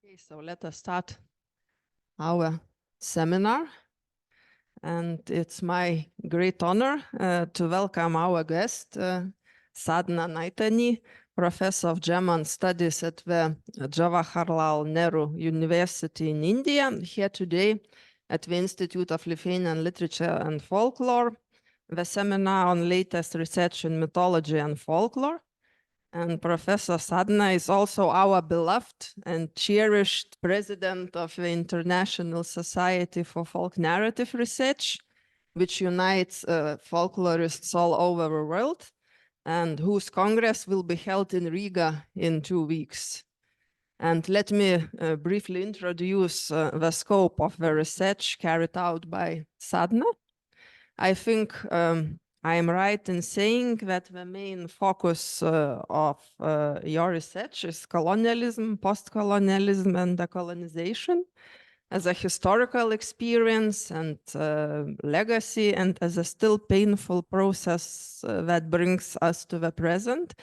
Okay, so let us start our seminar. And it's my great honor to welcome our guest, Sadhana Naithani, professor of German studies at the Jawaharlal Nehru University in India, here today at the Institute of Lithuanian Literature and Folklore, the seminar on latest research in mythology and folklore. And Professor Sadhana is also our beloved and cherished president of the International Society for Folk Narrative Research, which unites folklorists all over the world, and whose congress will be held in Riga in 2 weeks. And let me briefly introduce the scope of the research carried out by Sadhana. I think I am right in saying that the main focus of your research is colonialism, post-colonialism, and decolonization as a historical experience and legacy, and as a still painful process that brings us to the present.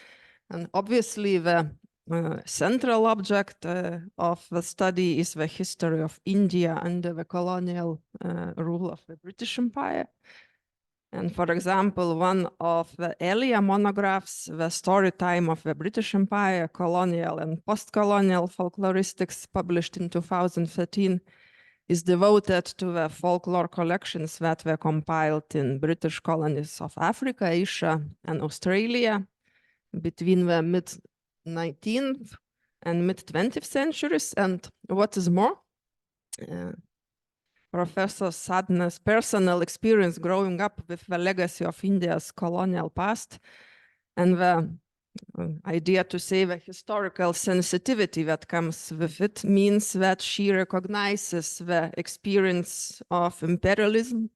And obviously the central object of the study is the history of India under the colonial rule of the British Empire. And for example, one of the earlier monographs, The Story Time of the British Empire, Colonial and Post-Colonial Folkloristics, published in 2013, is devoted to the folklore collections that were compiled in British colonies of Africa, Asia, and Australia between the mid-19th and mid-20th centuries. And what is more, Professor Sadhana's personal experience growing up with the legacy of India's colonial past and the idea to say the historical sensitivity that comes with it means that she recognizes the experience of imperialism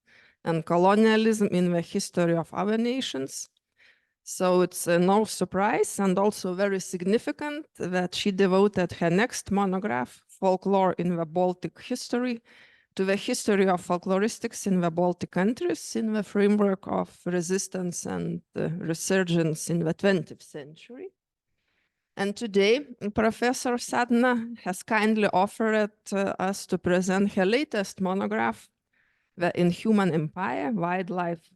and colonialism in the history of other nations. So it's no surprise and also very significant that she devoted her next monograph, Folklore in the Baltic History, to the history of folkloristics in the Baltic countries in the framework of resistance and resurgence in the 20th century. And today, Professor Sadhana has kindly offered us to present her latest monograph, The Inhuman Empire, Wildlife,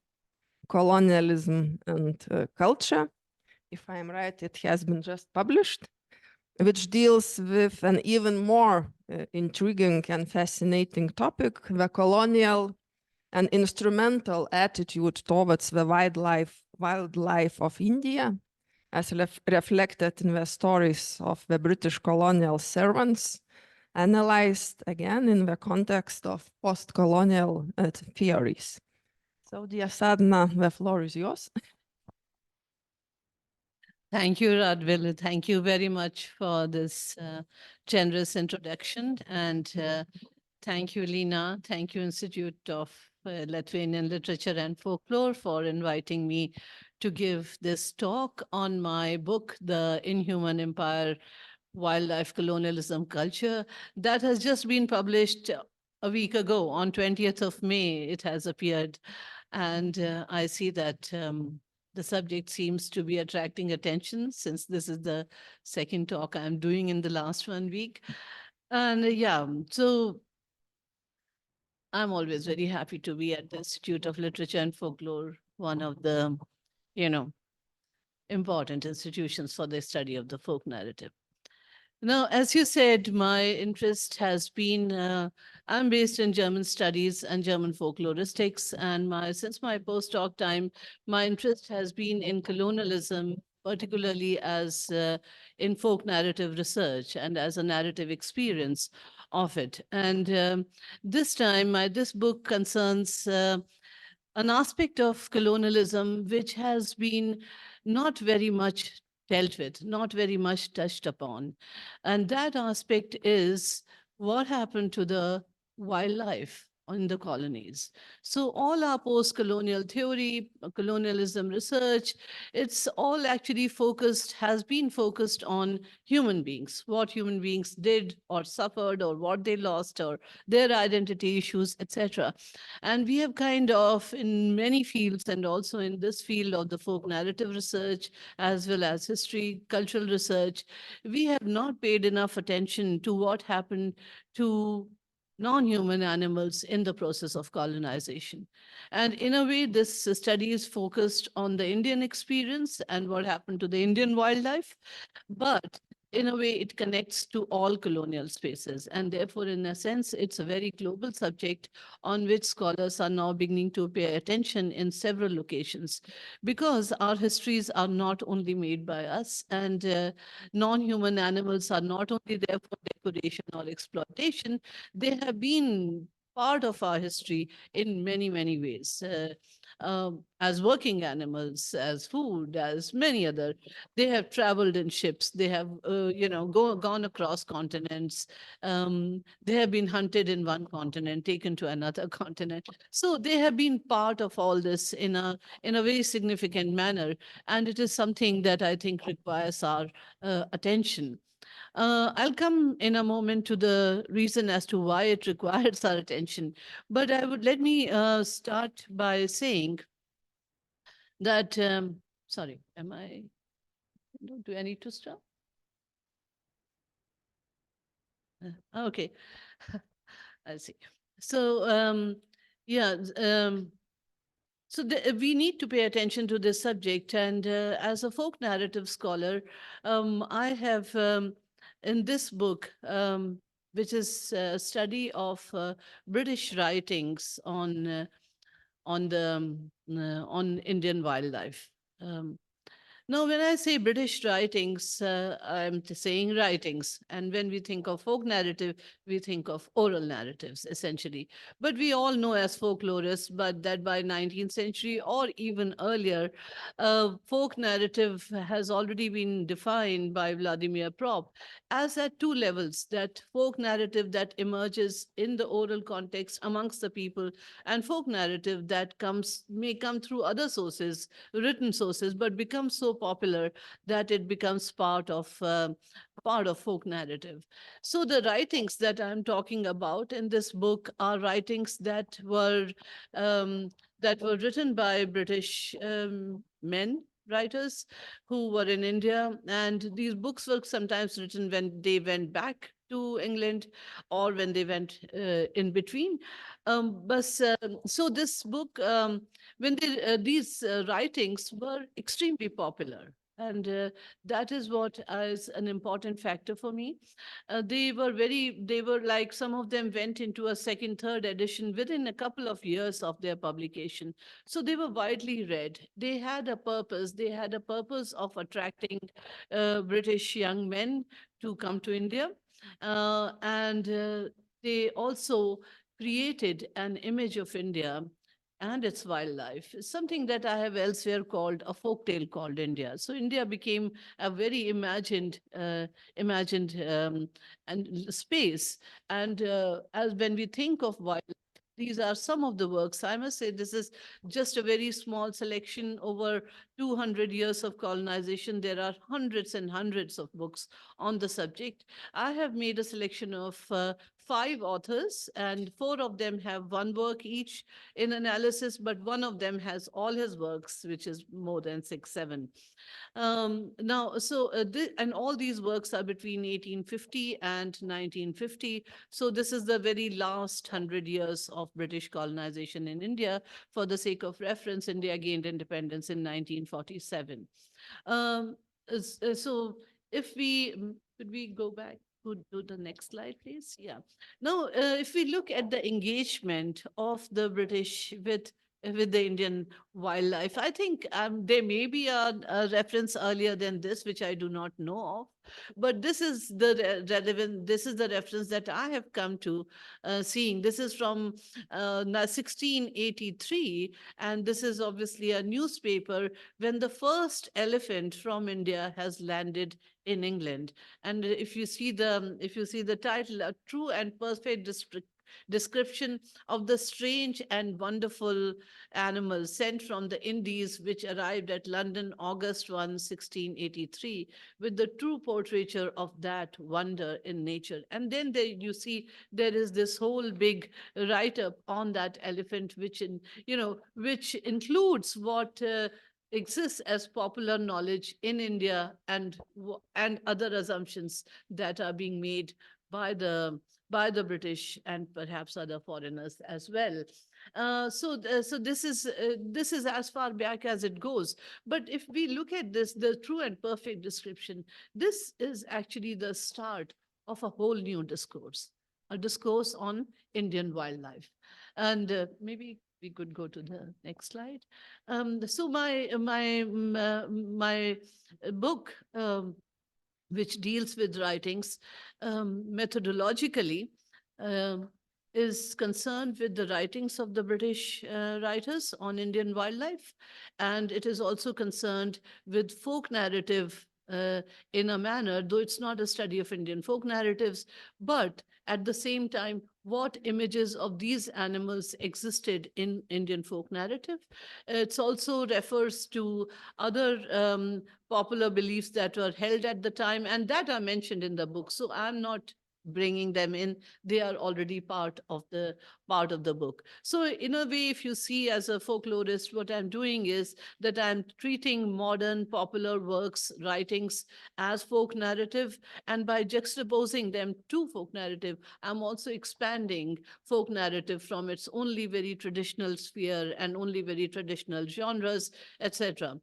Colonialism and Culture. If I'm right, it has been just published, which deals with an even more intriguing and fascinating topic, the colonial and instrumental attitude towards the wildlife of India, as reflected in the stories of the British colonial servants, analyzed again in the context of post-colonial theories. So, dear Sadhana, the floor is yours. Thank you, Radvil. Thank you very much for this generous introduction. And thank you, Lena. Thank you, Institute of Lithuanian Literature and Folklore, for inviting me to give this talk on my book, The Inhuman Empire, Wildlife, Colonialism, Culture, that has just been published a week ago. On 20th of May, it has appeared. And I see that the subject seems to be attracting attention, since this is the second talk I'm doing in the last 1 week. And yeah, so I'm always very happy to be at the Institute of Literature and Folklore, one of the, important institutions for the study of the folk narrative. Now, as you said, my interest has been, I'm based in German studies and German folkloristics, and since my postdoc time, my interest has been in colonialism, particularly as in folk narrative research and as a narrative experience of it. And this time, this book concerns an aspect of colonialism which has been not very much dealt with, not very much touched upon. And that aspect is what happened to the wildlife in the colonies. So all our post-colonial theory, colonialism research, it's all actually has been focused on human beings, what human beings did or suffered or what they lost or their identity issues, etc. And we have kind of, in many fields and also in this field of the folk narrative research, as well as history, cultural research, we have not paid enough attention to what happened to non-human animals in the process of colonization. And in a way, this study is focused on the Indian experience and what happened to the Indian wildlife. But in a way, it connects to all colonial spaces. And therefore, in a sense, it's a very global subject on which scholars are now beginning to pay attention in several locations, because our histories are not only made by us, and non-human animals are not only there for decoration or exploitation, they have been part of our history in many, many ways. As working animals, as food, as many other. They have traveled in ships. They have, gone across continents. They have been hunted in one continent, taken to another continent. So they have been part of all this in a very significant manner, and it is something that I think requires our attention. I'll come in a moment to the reason as to why it requires our attention. But let me start by saying that, sorry, do I need to stop? Okay, I see. So, yeah, we need to pay attention to this subject. And as a folk narrative scholar, I have in this book, which is a study of British writings on Indian wildlife. Now, when I say British writings, I'm saying writings. And when we think of folk narrative, we think of oral narratives, essentially. But we all know as folklorists, but that by 19th century or even earlier, folk narrative has already been defined by Vladimir Prof as at two levels: that folk narrative that emerges in the oral context amongst the people, and folk narrative that may come through other sources, written sources, but becomes so popular that it becomes part of folk narrative. So the writings that I'm talking about in this book are writings that were written by British men, writers who were in India. And these books were sometimes written when they went back to England or when they went in between. So this book, these writings were extremely popular. And that is what is an important factor for me. They were like, some of them went into a second, third edition within a couple of years of their publication. So they were widely read. They had a purpose. They had a purpose of attracting British young men to come to India. And they also created an image of India and its wildlife, something that I have elsewhere called a folktale called India. So India became a very imagined and space. And as when we think of wildlife, these are some of the works. I must say this is just a very small selection. Over 200 years of colonization, there are hundreds and hundreds of books on the subject. I have made a selection of 5 authors, and 4 of them have one work each in analysis, but one of them has all his works, which is more than 6, 7. And all these works are between 1850 and 1950. So this is the very last 100 years of British colonization in India. For the sake of reference, India gained independence in 1947. So if we, could we go back? Could do the next slide, please? Yeah. Now, if we look at the engagement of the British with the Indian wildlife, I think there may be a reference earlier than this, which I do not know of. But this is the relevant. This is the reference that I have come to seeing. This is from 1683, and this is obviously a newspaper when the first elephant from India has landed in England. And if you see the title, "A True and Perfect description of the strange and wonderful animals sent from the Indies, which arrived at London August 1, 1683, with the true portraiture of that wonder in nature. And then there you see there is this whole big write-up on that elephant, which includes what exists as popular knowledge in India, and other assumptions that are being made by the British and perhaps other foreigners as well. So this is as far back as it goes. But if we look at this, the true and perfect description, this is actually the start of a whole new discourse, a discourse on Indian wildlife. And maybe we could go to the next slide. So my book, which deals with writings methodologically, is concerned with the writings of the British writers on Indian wildlife. And it is also concerned with folk narrative in a manner, though it's not a study of Indian folk narratives, but at the same time, what images of these animals existed in Indian folk narrative. It also refers to other popular beliefs that were held at the time and that are mentioned in the book. So I'm not bringing them in. They are already part of the book. So in a way, if you see as a folklorist, what I'm doing is that I'm treating modern popular works, writings as folk narrative, and by juxtaposing them to folk narrative, I'm also expanding folk narrative from its only very traditional sphere and only very traditional genres, etc.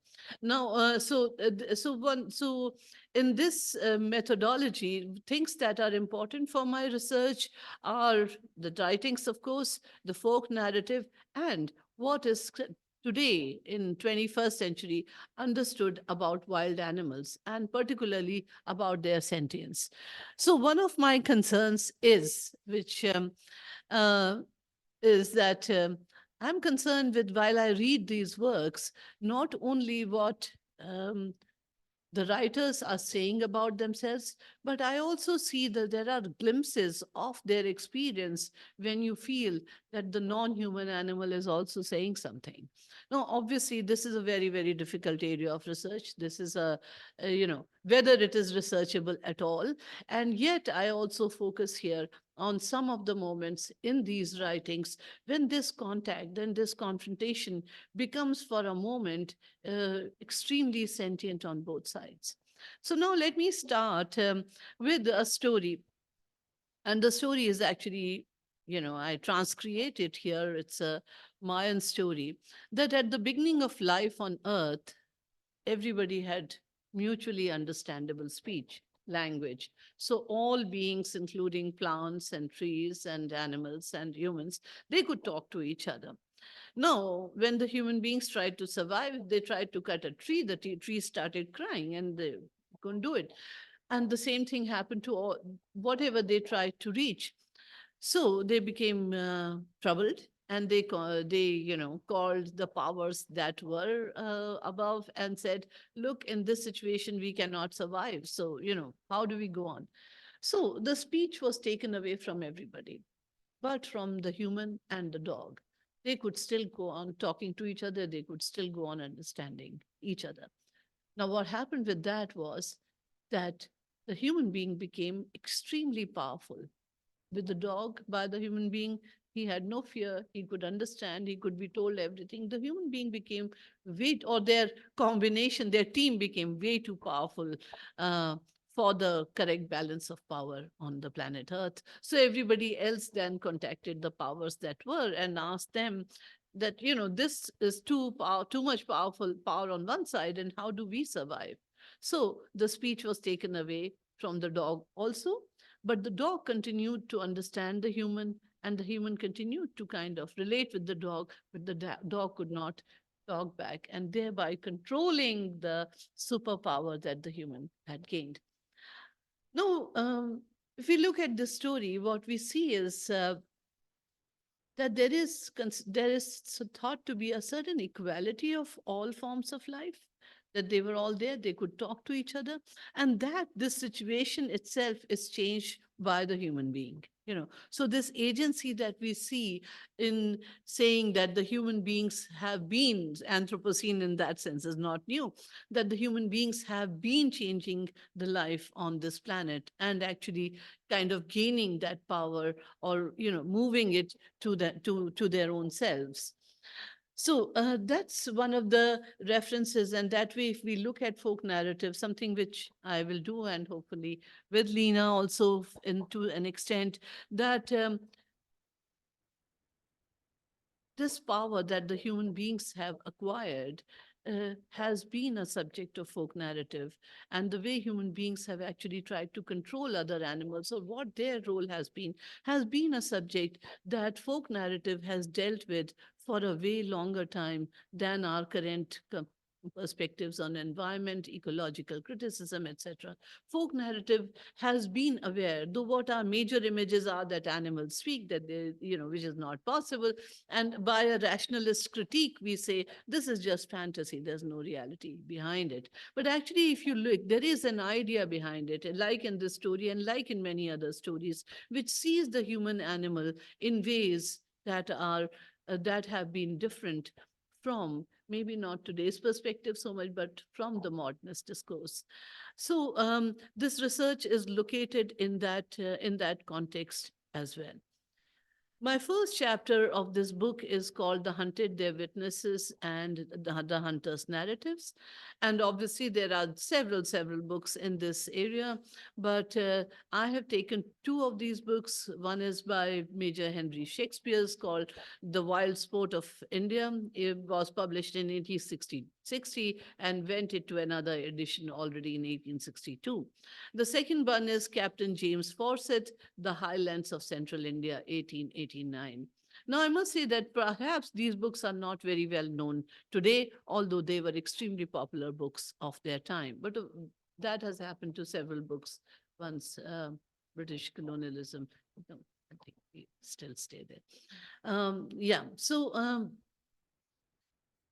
Now, so in this methodology, things that are important for my research are the writings, of course, the folk narrative, and what is today in 21st century understood about wild animals, and particularly about their sentience. So one of my concerns is, is that I'm concerned with, while I read these works, not only what the writers are saying about themselves, but I also see that there are glimpses of their experience when you feel that the non-human animal is also saying something. Now, obviously, this is a very, very difficult area of research. This is whether it is researchable at all. And yet, I also focus here on some of the moments in these writings when this contact and this confrontation becomes for a moment extremely sentient on both sides. So now let me start with a story. And the story is actually, I transcreate it here. It's a Mayan story that at the beginning of life on Earth, everybody had mutually understandable speech, language. So all beings, including plants and trees and animals and humans, they could talk to each other. Now, when the human beings tried to survive, they tried to cut a tree, the tree started crying and they couldn't do it. And the same thing happened to all, whatever they tried to reach. So they became troubled, and they called the powers that were above and said, look, in this situation, we cannot survive. So, how do we go on? So the speech was taken away from everybody, but from the human and the dog. They could still go on talking to each other. They could still go on understanding each other. Now, what happened with that was that the human being became extremely powerful. With the dog, by the human being, he had no fear. He could understand. He could be told everything. The human being became their combination, their team became way too powerful for the correct balance of power on the planet Earth. So everybody else then contacted the powers that were and asked them that, this is too much powerful power on one side, and how do we survive? So the speech was taken away from the dog also, but the dog continued to understand the human, and the human continued to kind of relate with the dog, but the dog could not talk back, and thereby controlling the superpower that the human had gained. Now, if we look at this story, what we see is that there is thought to be a certain equality of all forms of life. that they were all there, they could talk to each other, and that this situation itself is changed by the human being. So this agency that we see in saying that the human beings have been Anthropocene in that sense is not new, that the human beings have been changing the life on this planet and actually kind of gaining that power, or moving it to their own selves. So that's one of the references. And that way, if we look at folk narrative, something which I will do, and hopefully with Lena also to an extent, that this power that the human beings have acquired has been a subject of folk narrative, and the way human beings have actually tried to control other animals, or what their role has been a subject that folk narrative has dealt with for a way longer time than our current perspectives on environment, ecological criticism, etc. Folk narrative has been aware, though what our major images are that animals speak, that they, which is not possible. And by a rationalist critique, we say, this is just fantasy, there's no reality behind it. But actually, if you look, there is an idea behind it, like in this story and like in many other stories, which sees the human animal in ways that are that have been different from maybe not today's perspective so much, but from the modernist discourse. So this research is located in that context as well. My first chapter of this book is called The Hunted, Their Witnesses, and the Hunter's Narratives. And obviously, there are several books in this area, but I have taken two of these books. One is by Major Henry Shakespeare's called The Wild Sport of India. It was published in 1860 and went into another edition already in 1862. The second one is Captain James Fawcett, The Highlands of Central India, 1889. Now, I must say that perhaps these books are not very well known today, although they were extremely popular books of their time. But that has happened to several books once British colonialism, I think we still stay there. Yeah, so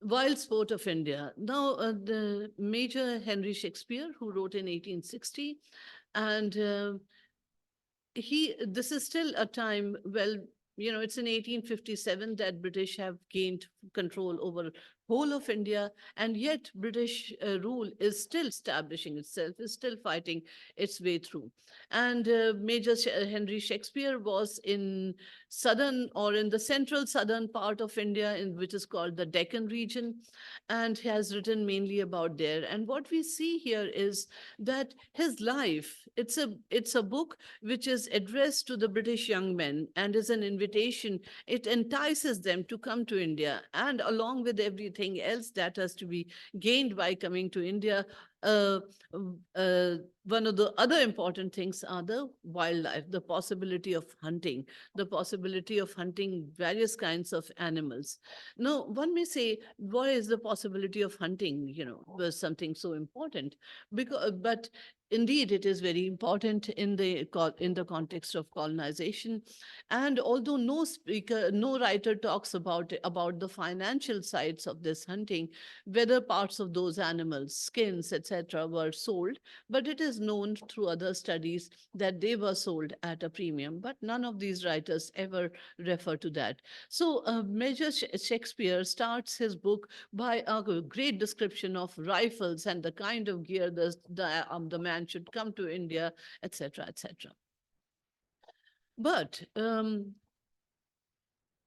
Wild Sport of India. Now, the Major Henry Shakespeare, who wrote in 1860, and this is still a time, well, it's in 1857 that British have gained control over whole of India, and yet British rule is still establishing itself, is still fighting its way through. And Major Henry Shakespeare was in southern, or in the central southern part of India, which is called the Deccan region, and has written mainly about there. And what we see here is that his life, it's a book which is addressed to the British young men and is an invitation. It entices them to come to India, and along with everything else that has to be gained by coming to India, one of the other important things are the wildlife, the possibility of hunting, various kinds of animals. Now, one may say, why is the possibility of hunting, was something so important? But indeed, it is very important in the context of colonization. And although no writer talks about the financial sides of this hunting, whether parts of those animals, skins, etc., were sold, but it is known through other studies that they were sold at a premium. But none of these writers ever refer to that. So Major Shakespeare starts his book by a great description of rifles and the kind of gear the man should come to India, etc., etc. But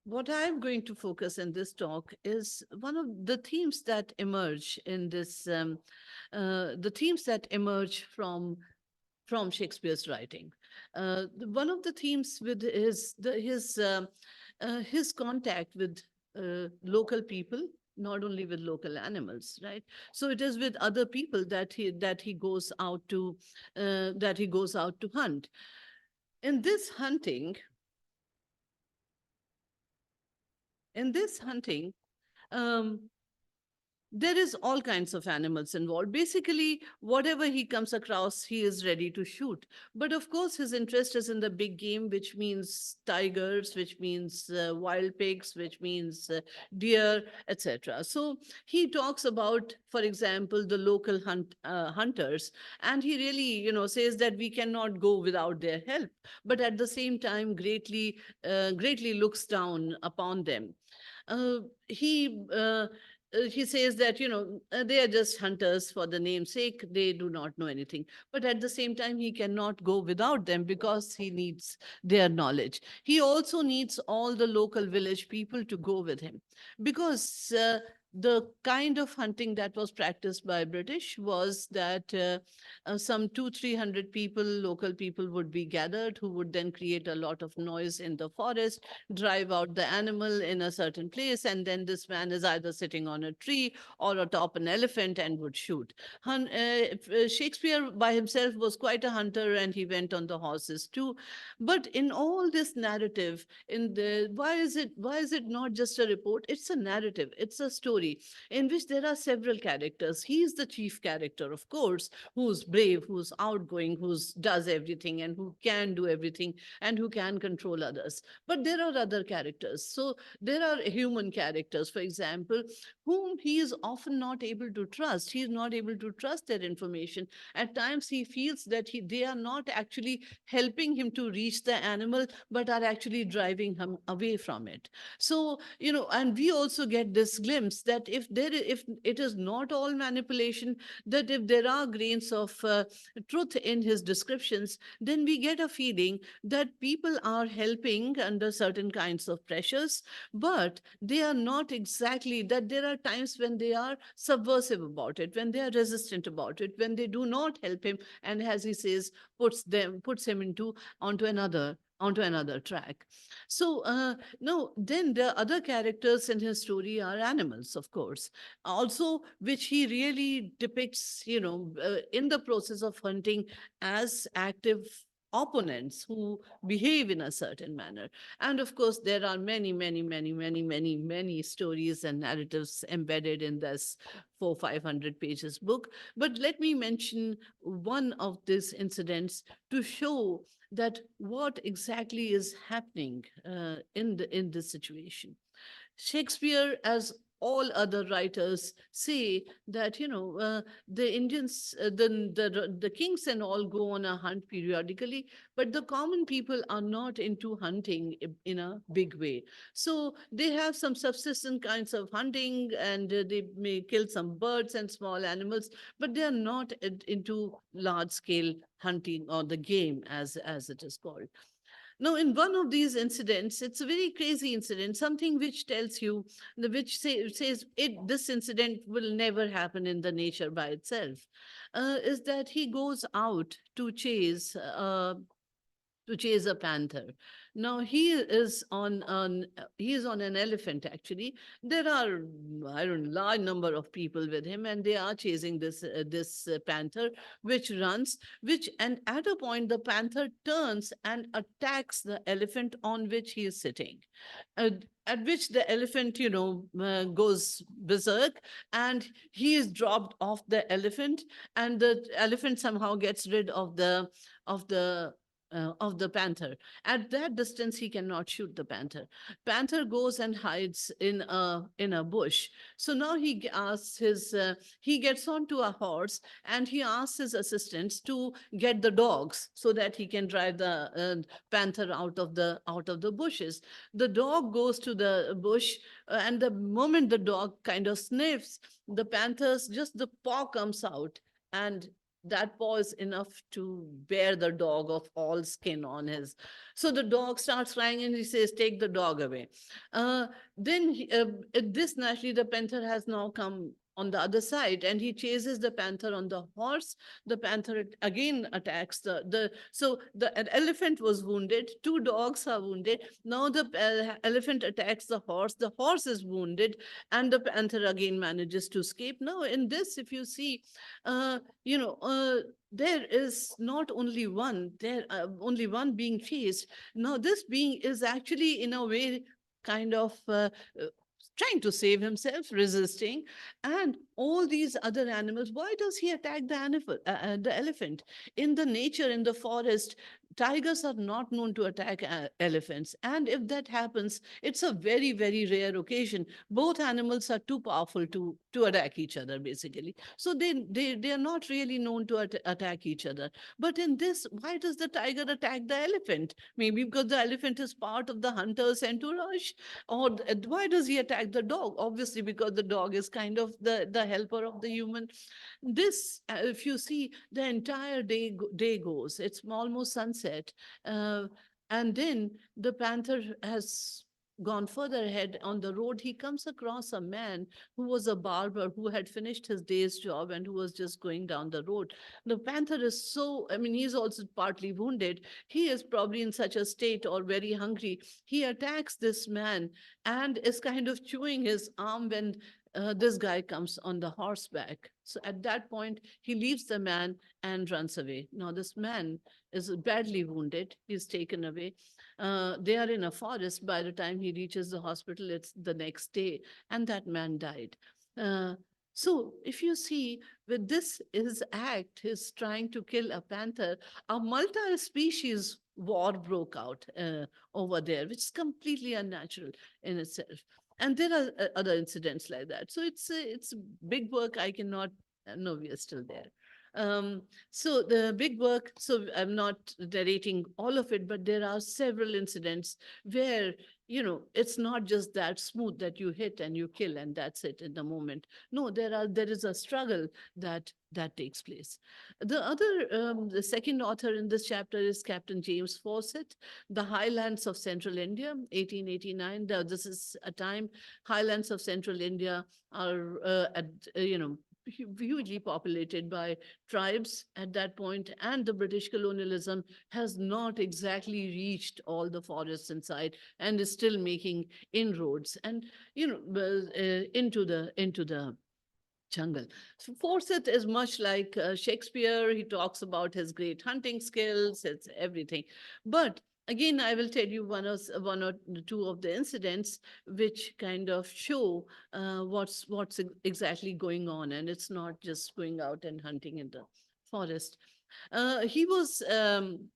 what I'm going to focus in this talk is one of the themes that emerge in this, the themes that emerge from Shakespeare's writing. One of the themes with his contact with local people, not only with local animals, right? So it is with other people that he goes out to hunt. In this hunting, um, there is all kinds of animals involved. Basically, whatever he comes across, he is ready to shoot. But of course, his interest is in the big game, which means tigers, which means wild pigs, which means deer, etc. So he talks about, for example, the local hunters, and he really, says that we cannot go without their help, but at the same time, greatly looks down upon them. Uh, he he says that they are just hunters for the namesake. They do not know anything, but at the same time he cannot go without them because he needs their knowledge. He also needs all the local village people to go with him, because the kind of hunting that was practiced by British was that some 200-300 people, local people, would be gathered, who would then create a lot of noise in the forest, drive out the animal in a certain place, and then this man is either sitting on a tree or atop an elephant and would shoot. Shakespeare by himself was quite a hunter, and he went on the horses too. But in all this narrative, why is it not just a report? It's a narrative, it's a story in which there are several characters. He is the chief character, of course, who's brave, who's outgoing, who does everything, and who can do everything, and who can control others. But there are other characters. So there are human characters, for example, whom he is often not able to trust. He is not able to trust their information. At times he feels that they are not actually helping him to reach the animal, but are actually driving him away from it. So, and we also get this glimpse that if it is not all manipulation, that if there are grains of truth in his descriptions, then we get a feeling that people are helping under certain kinds of pressures, but they are not exactly, that there are times when they are subversive about it, when they are resistant about it, when they do not help him, and as he says, puts him onto another track. So no, then the other characters in his story are animals, of course, also, which he really depicts, in the process of hunting, as active opponents who behave in a certain manner. And of course, there are many, many, many, many, many, many stories and narratives embedded in this 500 pages book. But let me mention one of these incidents to show that what exactly is happening in this situation. Shakespeare, as all other writers, say that the Indians, the kings and all go on a hunt periodically, but the common people are not into hunting in a big way. So they have some subsistence kinds of hunting, and they may kill some birds and small animals, but they are not into large scale hunting, or the game as it is called. Now, in one of these incidents, it's a very crazy incident, something which tells you, says this incident will never happen in the nature by itself, is that he goes out to chase a panther. Now he is on an elephant actually. There are, I don't know, large number of people with him, and they are chasing this panther, which runs, and at a point the panther turns and attacks the elephant on which he is sitting. Uh, at which the elephant, goes berserk, and he is dropped off the elephant, and the elephant somehow gets rid of the of the panther. At that distance, he cannot shoot the panther. Panther goes and hides in a bush. So now he gets onto a horse, and he asks his assistants to get the dogs so that he can drive the panther out of the bushes. The dog goes to the bush, and the moment the dog kind of sniffs, the paw comes out, and that paw is enough to bear the dog of all skin on his. So the dog starts crying, and he says, "Take the dog away." This naturally, the panther has now come on the other side, and he chases the panther on the horse. The panther again attacks so the elephant was wounded. Two dogs are wounded. Now the elephant attacks the horse. The horse is wounded, and the panther again manages to escape. Now, in this, if you see, there is not only only one being chased. Now, this being is actually, in a way, kind of trying to save himself, resisting, and all these other animals. Why does he attack the elephant? In the nature, in the forest, tigers are not known to attack elephants. And if that happens, it's a very, very rare occasion. Both animals are too powerful to attack each other, basically. So they are not really known to attack each other. But in this, why does the tiger attack the elephant? Maybe because the elephant is part of the hunter's entourage. Or why does he attack the dog? Obviously, because the dog is kind of the helper of the human. This, if you see, the entire day goes. It's almost sunset, and then the panther has gone further ahead on the road. He comes across a man who was a barber who had finished his day's job and who was just going down the road. The panther is so, I mean, he's also partly wounded. He is probably in such a state or very hungry. He attacks this man and is kind of chewing his arm when this guy comes on the horseback. So at that point, he leaves the man and runs away. Now, this man is badly wounded. He's taken away. They are in a forest. By the time he reaches the hospital, it's the next day, and that man died. So if you see, with this, his act, his trying to kill a panther, a multi-species war broke out over there, which is completely unnatural in itself. And there are other incidents like that. So it's big work. I cannot, no, we are still there. So the big work, so I'm not narrating all of it, but there are several incidents where, you know, it's not just that smooth that you hit and you kill and that's it in the moment. No, there is a struggle that takes place. The second author in this chapter is Captain James Fawcett, The Highlands of Central India, 1889. This is a time highlands of Central India are hugely populated by tribes at that point, and the British colonialism has not exactly reached all the forests inside and is still making inroads and into the jungle. So Fawcett is much like Shakespeare. He talks about his great hunting skills, it's everything. But again, I will tell you one or two of the incidents which kind of show what's exactly going on, and it's not just going out and hunting in the forest. He was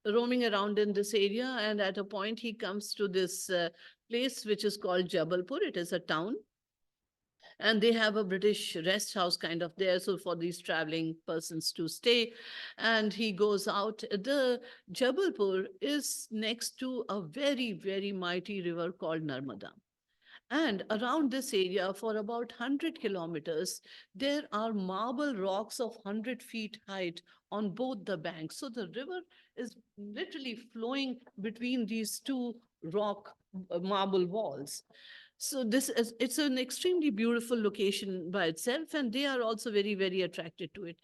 roaming around in this area, and at a point he comes to this place which is called Jabalpur. It is a town, and they have a British rest house kind of there, so for these traveling persons to stay. And he goes out. The Jabalpur is next to a very, very mighty river called Narmada. And around this area, for about 100 kilometers, there are marble rocks of 100 feet height on both the banks. So the river is literally flowing between these two rock marble walls. So it's an extremely beautiful location by itself, and they are also very, very attracted to it.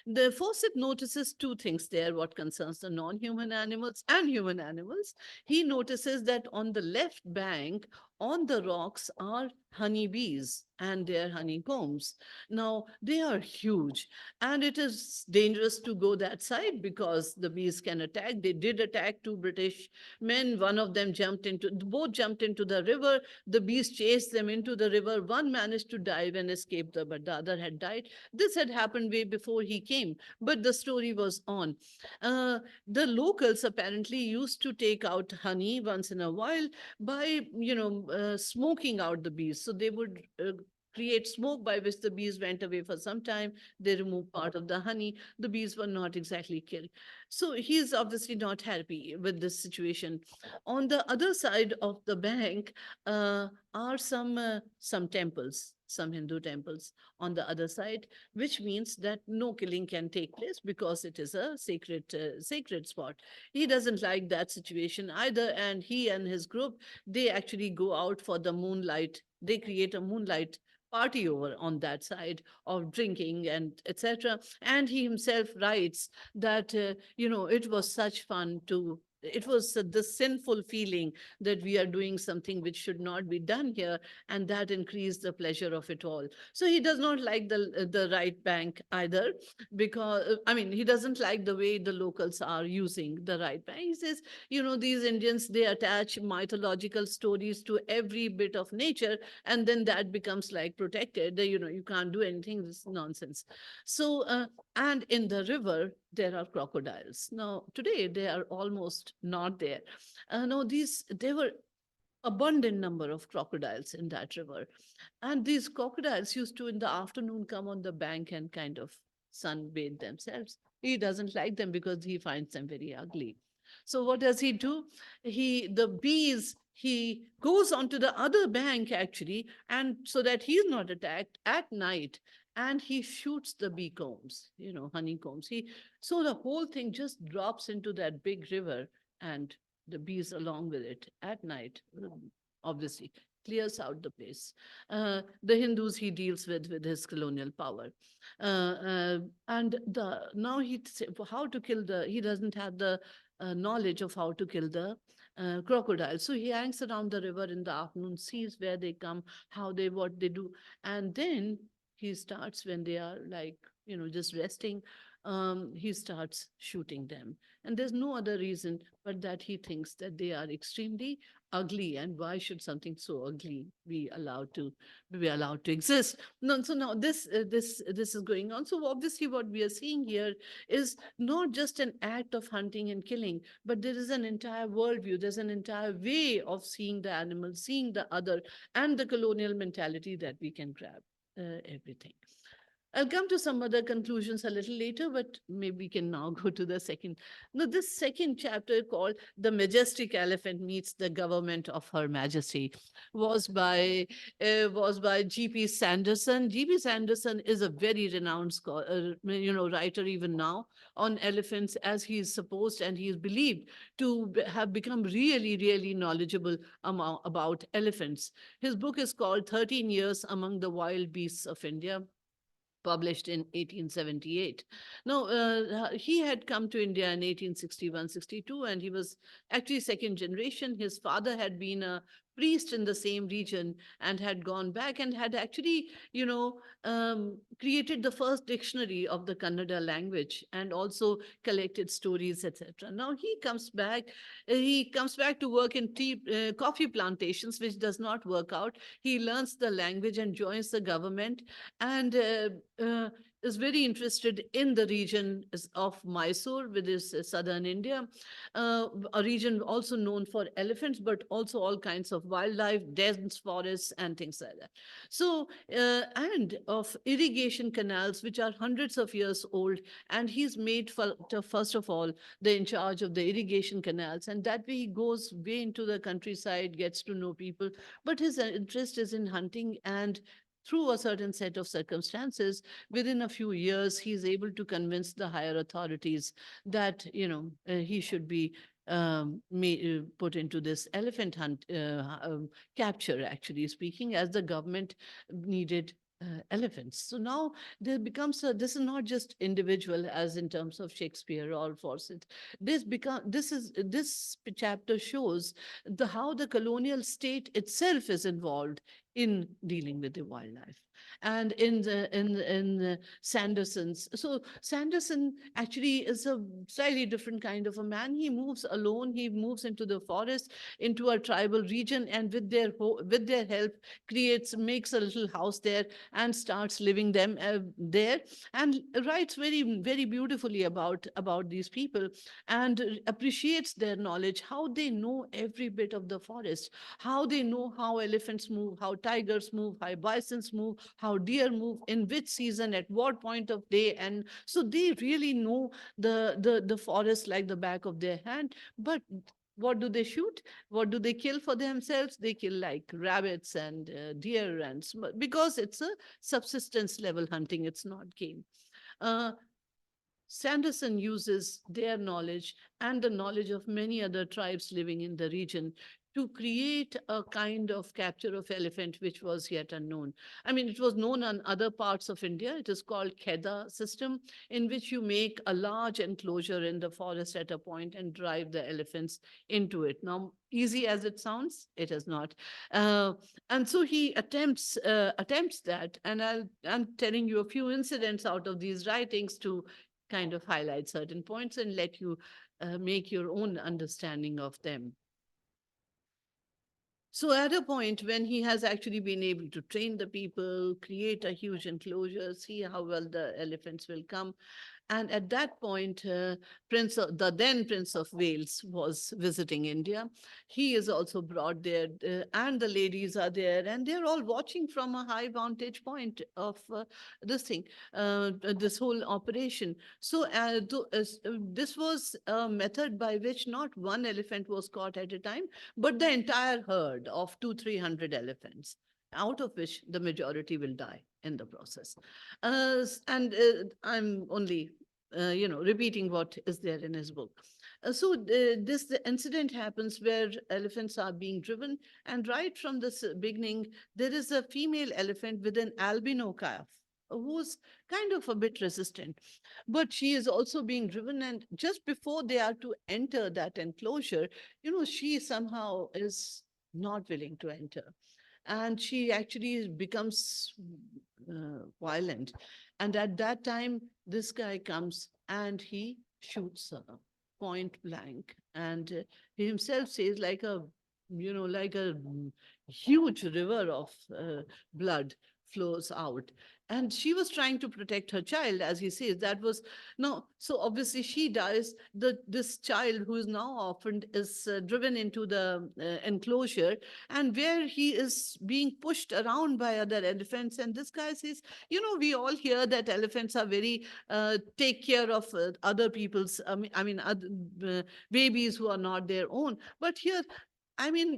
The Fawcett notices two things there, what concerns the non-human animals and human animals. He notices that on the left bank, on the rocks are honeybees and their honeycombs. Now, they are huge, and it is dangerous to go that side because the bees can attack. They did attack two British men. One of them both jumped into the river. The bees chased them into the river. One managed to dive and escape, but the other had died. This had happened way before he came, but the story was on. The locals apparently used to take out honey once in a while by, smoking out the bees. So they would create smoke by which the bees went away for some time. They removed part of the honey. The bees were not exactly killed. So he's obviously not happy with this situation. On the other side of the bank are some temples, some Hindu temples on the other side, which means that no killing can take place because it is a sacred spot. He doesn't like that situation either, and he and his group, they actually go out for the moonlight. They create a moonlight party over on that side of drinking and etc. And he himself writes that it was such fun to it was the sinful feeling that we are doing something which should not be done here, and that increased the pleasure of it all. So he does not like the right bank either, because I mean, he doesn't like the way the locals are using the right bank. He says, these Indians, they attach mythological stories to every bit of nature, and then that becomes like protected. You can't do anything. This is nonsense. So and in the river, there are crocodiles. Now, today, they are almost not there. No, there were abundant number of crocodiles in that river. And these crocodiles used to, in the afternoon, come on the bank and kind of sunbathe themselves. He doesn't like them because he finds them very ugly. So what does he do? He goes onto the other bank actually, and so that he's not attacked at night, and he shoots the bee combs, honeycombs. So the whole thing just drops into that big river, and the bees along with it at night, obviously clears out the place. The Hindus he deals with his colonial power. And now how to kill he doesn't have the knowledge of how to kill the crocodile. So he hangs around the river in the afternoon, sees where they come, what they do. And then he starts, when they are like, just resting, he starts shooting them. And there's no other reason but that he thinks that they are extremely ugly, and why should something so ugly be allowed to exist? No, so now this is going on. So obviously what we are seeing here is not just an act of hunting and killing, but there is an entire worldview, there's an entire way of seeing the animal, seeing the other, and the colonial mentality that we can grab everything. I'll come to some other conclusions a little later, but maybe we can now go to the second. Now, this second chapter, called "The Majestic Elephant Meets the Government of Her Majesty," was by G.P. Sanderson. G.P. Sanderson is a very renowned writer even now on elephants, as he is supposed and he is believed to have become really, really knowledgeable about elephants. His book is called 13 Years Among the Wild Beasts of India, published in 1878. Now, he had come to India in 1861-62, and he was actually second generation. His father had been a priest in the same region and had gone back and had actually, created the first dictionary of the Kannada language and also collected stories, etc. Now he comes back to work in coffee plantations, which does not work out. He learns the language and joins the government, and is very interested in the region of Mysore, which is southern India, a region also known for elephants, but also all kinds of wildlife, dense forests, and things like that. So, and of irrigation canals, which are hundreds of years old, and he's made, first of all, the in charge of the irrigation canals, and that way he goes way into the countryside, gets to know people, but his interest is in hunting, and through a certain set of circumstances, within a few years, he's able to convince the higher authorities that, he should be put into this elephant hunt capture, actually speaking, as the government needed elephants. So now there becomes this is not just individual, as in terms of Shakespeare or Fawcett. This chapter shows how the colonial state itself is involved in dealing with the wildlife. And in Sanderson's, so Sanderson actually is a slightly different kind of a man. He moves alone. He moves into the forest, into a tribal region, and with their help, makes a little house there and starts living there, and writes very, very beautifully about these people, and appreciates their knowledge, how they know every bit of the forest, how they know how elephants move, how tigers move, how bisons move, how deer move, in which season, at what point of day. And so they really know the forest like the back of their hand. But what do they shoot? What do they kill for themselves? They kill like rabbits and deer, because it's a subsistence level hunting. It's not game. Sanderson uses their knowledge and the knowledge of many other tribes living in the region to create a kind of capture of elephant which was yet unknown. I mean, it was known in other parts of India. It is called Kheda system, in which you make a large enclosure in the forest at a point and drive the elephants into it. Now, easy as it sounds, it is not. And so he attempts that, and I'm telling you a few incidents out of these writings to kind of highlight certain points and let you make your own understanding of them. So at a point when he has actually been able to train the people, create a huge enclosure, see how well the elephants will come, and at that point, the then Prince of Wales was visiting India. He is also brought there, and the ladies are there, and they're all watching from a high vantage point of this whole operation. So this was a method by which not one elephant was caught at a time, but the entire herd of 200-300 elephants, out of which the majority will die in the process. I'm only, repeating what is there in his book. The incident happens where elephants are being driven, and right from the beginning, there is a female elephant with an albino calf who's kind of a bit resistant, but she is also being driven. And just before they are to enter that enclosure, she somehow is not willing to enter. And she actually becomes violent. And at that time, this guy comes and he shoots her point blank. And he himself says, like a huge river of blood flows out. And she was trying to protect her child, as he says. That was no. So obviously she dies. This child, who is now orphaned, is driven into the enclosure, and where he is being pushed around by other elephants. And this guy says, we all hear that elephants are very take care of other people's. Babies who are not their own. But here,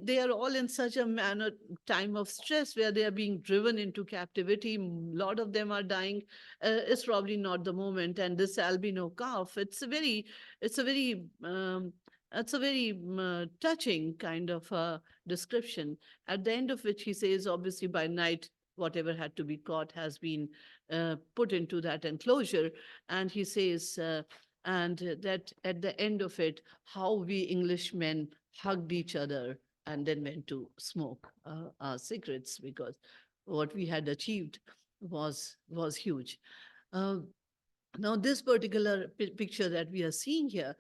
they are all in such a time of stress where they are being driven into captivity. A lot of them are dying. It's probably not the moment. And this albino calf, it's a very touching kind of description. At the end of which he says, obviously by night, whatever had to be caught has been put into that enclosure. And he says, and that at the end of it, how we Englishmen hugged each other and then went to smoke our cigarettes, because what we had achieved was huge. Now, this particular picture that we are seeing here,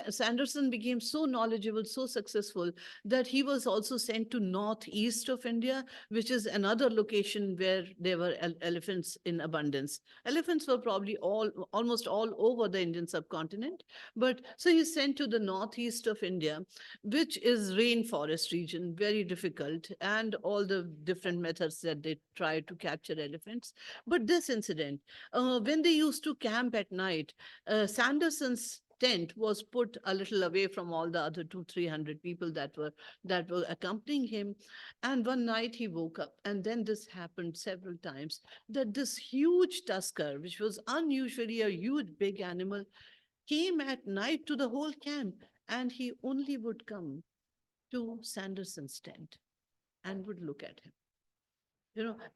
Sanderson became so knowledgeable, so successful, that he was also sent to northeast of India, which is another location where there were elephants in abundance. Elephants were probably almost all over the Indian subcontinent. But so he's sent to the northeast of India, which is rainforest region, very difficult, and all the different methods that they try to capture elephants. But this incident, when they used to camp at night, Sanderson's tent was put a little away from all the other 200-300 people that were accompanying him. And one night he woke up, and then this happened several times, that this huge tusker, which was unusually a huge big animal, came at night to the whole camp, and he only would come to Sanderson's tent and would look at him.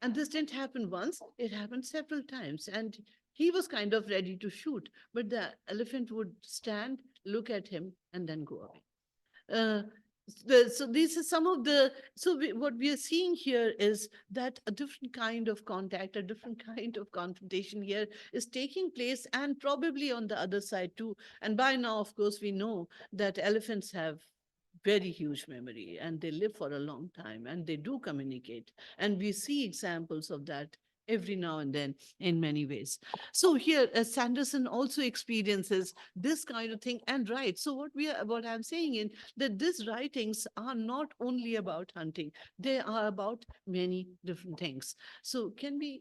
And this didn't happen once, it happened several times. And he was kind of ready to shoot, but the elephant would stand, look at him, and then go away. So these are some of the, what we are seeing here is that a different kind of contact, a different kind of confrontation here is taking place, and probably on the other side too. And by now, of course, we know that elephants have very huge memory, and they live for a long time, and they do communicate. And we see examples of that every now and then in many ways. So here, Sanderson also experiences this kind of thing and writes. So what I'm saying is that these writings are not only about hunting, they are about many different things. So can we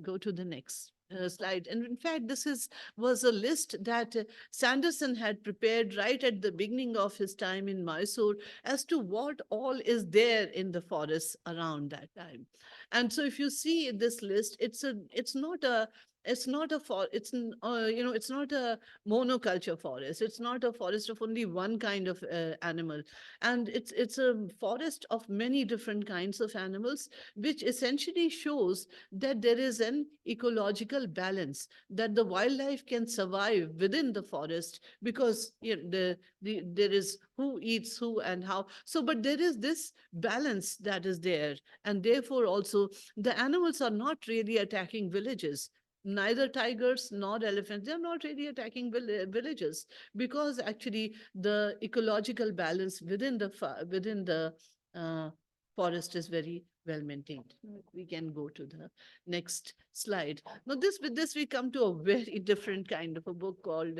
go to the next slide? And in fact, this was a list that Sanderson had prepared right at the beginning of his time in Mysore as to what all is there in the forests around that time. And so if you see this list, it's not a it's not a it's not a monoculture forest. It's not a forest of only one kind of animal, and it's a forest of many different kinds of animals, which essentially shows that there is an ecological balance, that the wildlife can survive within the forest, because there is who eats who and how. So, but there is this balance that is there, and therefore also the animals are not really attacking villages. Neither tigers nor elephants, they're not really attacking villages, because actually the ecological balance within the uh, forest is very well maintained. We can go to the next slide. Now, with this we come to a very different kind of a book called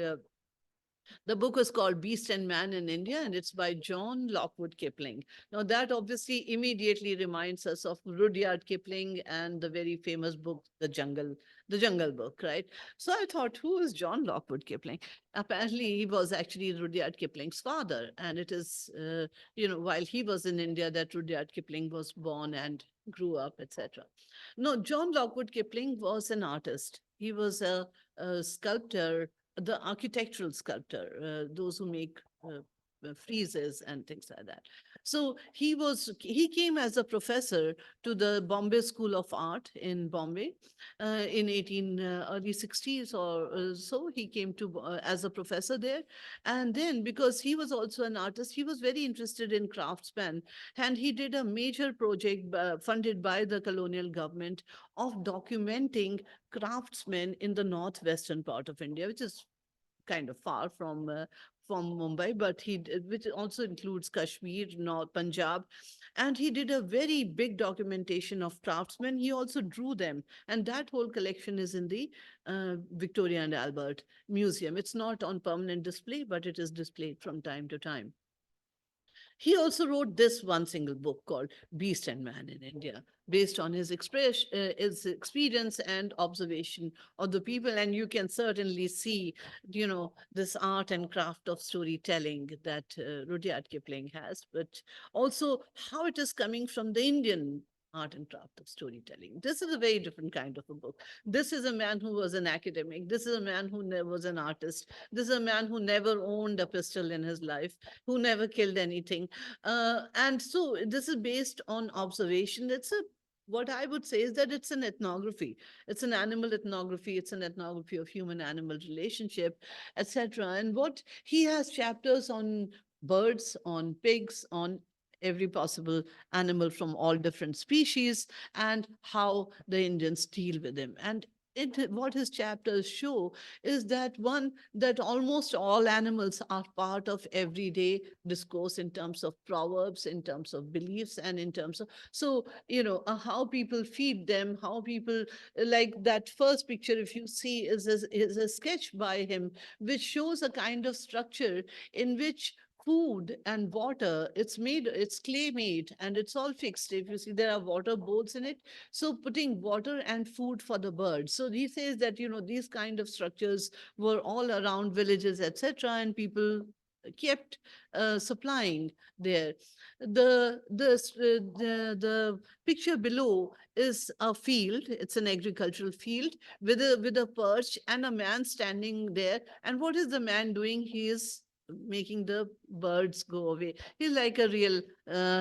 the book is called Beast and Man in India, and it's by John Lockwood Kipling. Now, that obviously immediately reminds us of Rudyard Kipling and the very famous book, The Jungle Book, right? So I thought, who is John Lockwood Kipling? Apparently, he was actually Rudyard Kipling's father. And it is, while he was in India, that Rudyard Kipling was born and grew up, etc. No, John Lockwood Kipling was an artist. He was a sculptor, the architectural sculptor, those who make friezes and things like that. So he came as a professor to the Bombay School of Art in Bombay in early 60s or so. He came to as a professor there, and then because he was also an artist, he was very interested in craftsmen, and he did a major project funded by the colonial government of documenting craftsmen in the northwestern part of India, which is kind of far from Mumbai, but which also includes Kashmir, North Punjab, and he did a very big documentation of craftsmen. He also drew them, and that whole collection is in the Victoria and Albert Museum. It's not on permanent display, but it is displayed from time to time. He also wrote this one single book called Beast and Man in India, based on his experience and observation of the people. And you can certainly see, this art and craft of storytelling that Rudyard Kipling has, but also how it is coming from the Indian art and craft of storytelling. This is a very different kind of a book. This is a man who was an academic. This is a man who was an artist. This is a man who never owned a pistol in his life, who never killed anything. And so this is based on observation. What I would say is that it's an ethnography. It's an animal ethnography. It's an ethnography of human-animal relationship, etc. And what he has chapters on birds, on pigs, on every possible animal from all different species, and how the Indians deal with them. And what his chapters show is that almost all animals are part of everyday discourse in terms of proverbs, in terms of beliefs, and in terms of how people feed them, how people, like that first picture, if you see, is a sketch by him, which shows a kind of structure in which food and water, it's clay made, and it's all fixed. If you see, there are water bowls in it, so putting water and food for the birds. So he says that these kind of structures were all around villages, etc., and people kept supplying there. The picture below is a field. It's an agricultural field with a perch and a man standing there. And what is the man doing? He is making the birds go away. He's like a real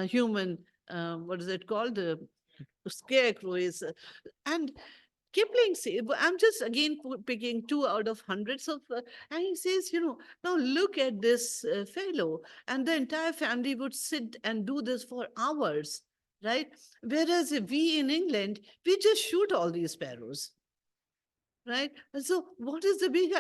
human. What is it called? The scarecrow is, and Kipling says, I'm just again picking two out of hundreds of, and he says, now look at this fellow, and the entire family would sit and do this for hours, right? Whereas if we in England, we just shoot all these sparrows. Right. And so what is the big,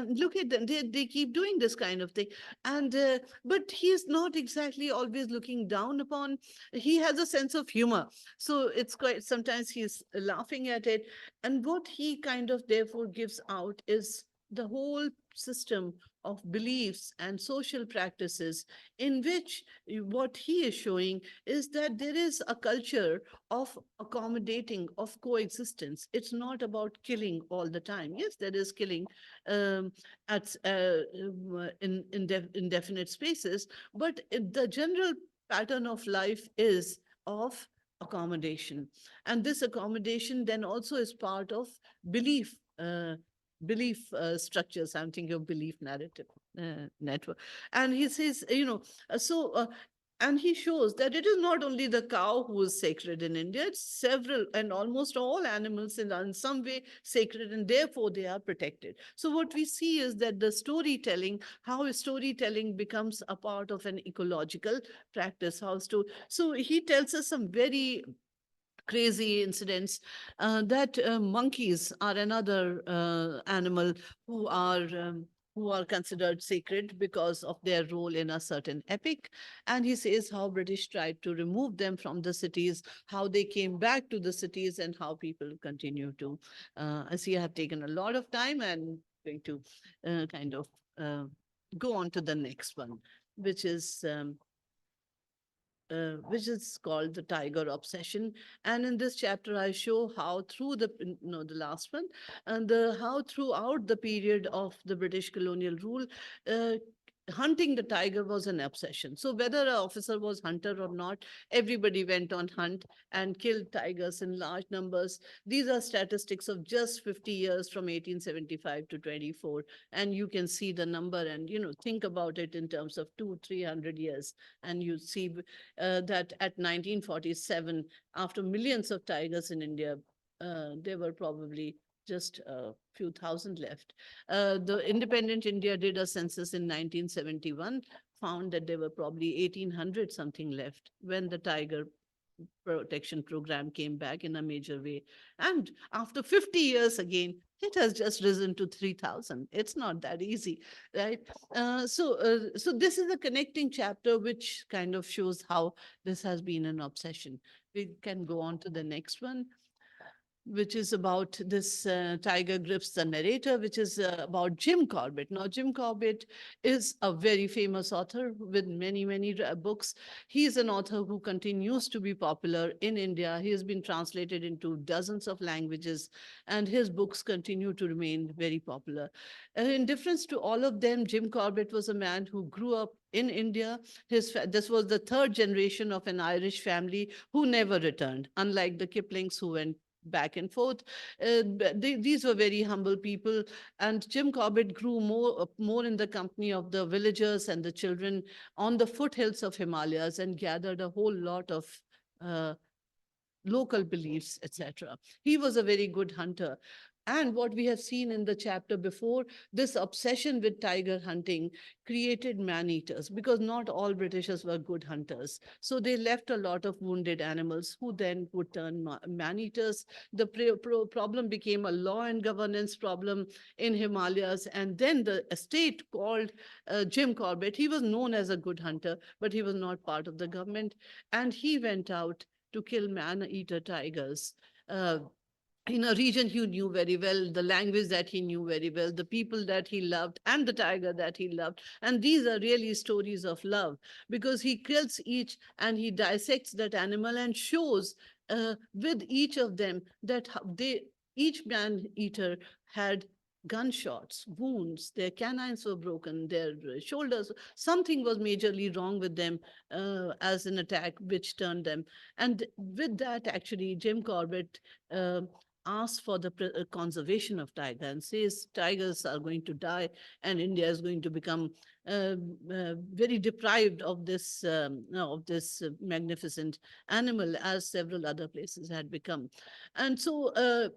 look at them, they keep doing this kind of thing. And, but he is not exactly always looking down upon, he has a sense of humor. So it's quite, sometimes he's laughing at it. And what he kind of therefore gives out is the whole system of beliefs and social practices in which what he is showing is that there is a culture of accommodating, of coexistence. It's not about killing all the time. Yes, there is killing at in indefinite spaces, but the general pattern of life is of accommodation. And this accommodation then also is part of belief belief structures. I'm thinking of belief narrative network. And he says, and he shows that it is not only the cow who is sacred in India, it's several and almost all animals in some way sacred, and therefore they are protected. So what we see is that the storytelling, how storytelling becomes a part of an ecological practice. So he tells us some very crazy incidents that monkeys are another animal who are considered sacred because of their role in a certain epic. And he says how British tried to remove them from the cities, how they came back to the cities, and how people continue to. I see I have taken a lot of time and going to kind of go on to the next one, which is called the tiger obsession. And in this chapter, I show how through the last one, and how throughout the period of the British colonial rule, uh, hunting the tiger was an obsession. So whether an officer was hunter or not, everybody went on hunt and killed tigers in large numbers. These are statistics of just 50 years from 1875 to 24. And you can see the number and, think about it in terms of 200-300 years. And you see that at 1947, after millions of tigers in India, there were probably just a few thousand left. The independent India did a census in 1971, found that there were probably 1,800 something left when the tiger protection program came back in a major way. And after 50 years again, it has just risen to 3,000. It's not that easy, right? So this is a connecting chapter which kind of shows how this has been an obsession. We can go on to the next one, which is about this tiger grips the narrator, which is about Jim Corbett. Now, Jim Corbett is a very famous author with many, many books. He is an author who continues to be popular in India. He has been translated into dozens of languages, and his books continue to remain very popular. In difference to all of them, Jim Corbett was a man who grew up in India. This was the third generation of an Irish family who never returned, unlike the Kiplings who went back and forth. These were very humble people, and Jim Corbett grew more in the company of the villagers and the children on the foothills of Himalayas, and gathered a whole lot of local beliefs, etc. He was a very good hunter. And what we have seen in the chapter before, this obsession with tiger hunting created man-eaters, because not all Britishers were good hunters. So they left a lot of wounded animals who then would turn man-eaters. The problem became a law and governance problem in Himalayas. And then the estate called Jim Corbett, he was known as a good hunter, but he was not part of the government. And he went out to kill man-eater tigers. In a region he knew very well, the language that he knew very well, the people that he loved, and the tiger that he loved. And these are really stories of love, because he kills each and he dissects that animal and shows with each of them that each man-eater had gunshots, wounds, their canines were broken, their shoulders, something was majorly wrong with them as an attack which turned them. And with that, actually, Jim Corbett asks for the conservation of tiger and says tigers are going to die and India is going to become very deprived of this magnificent animal, as several other places had become. And so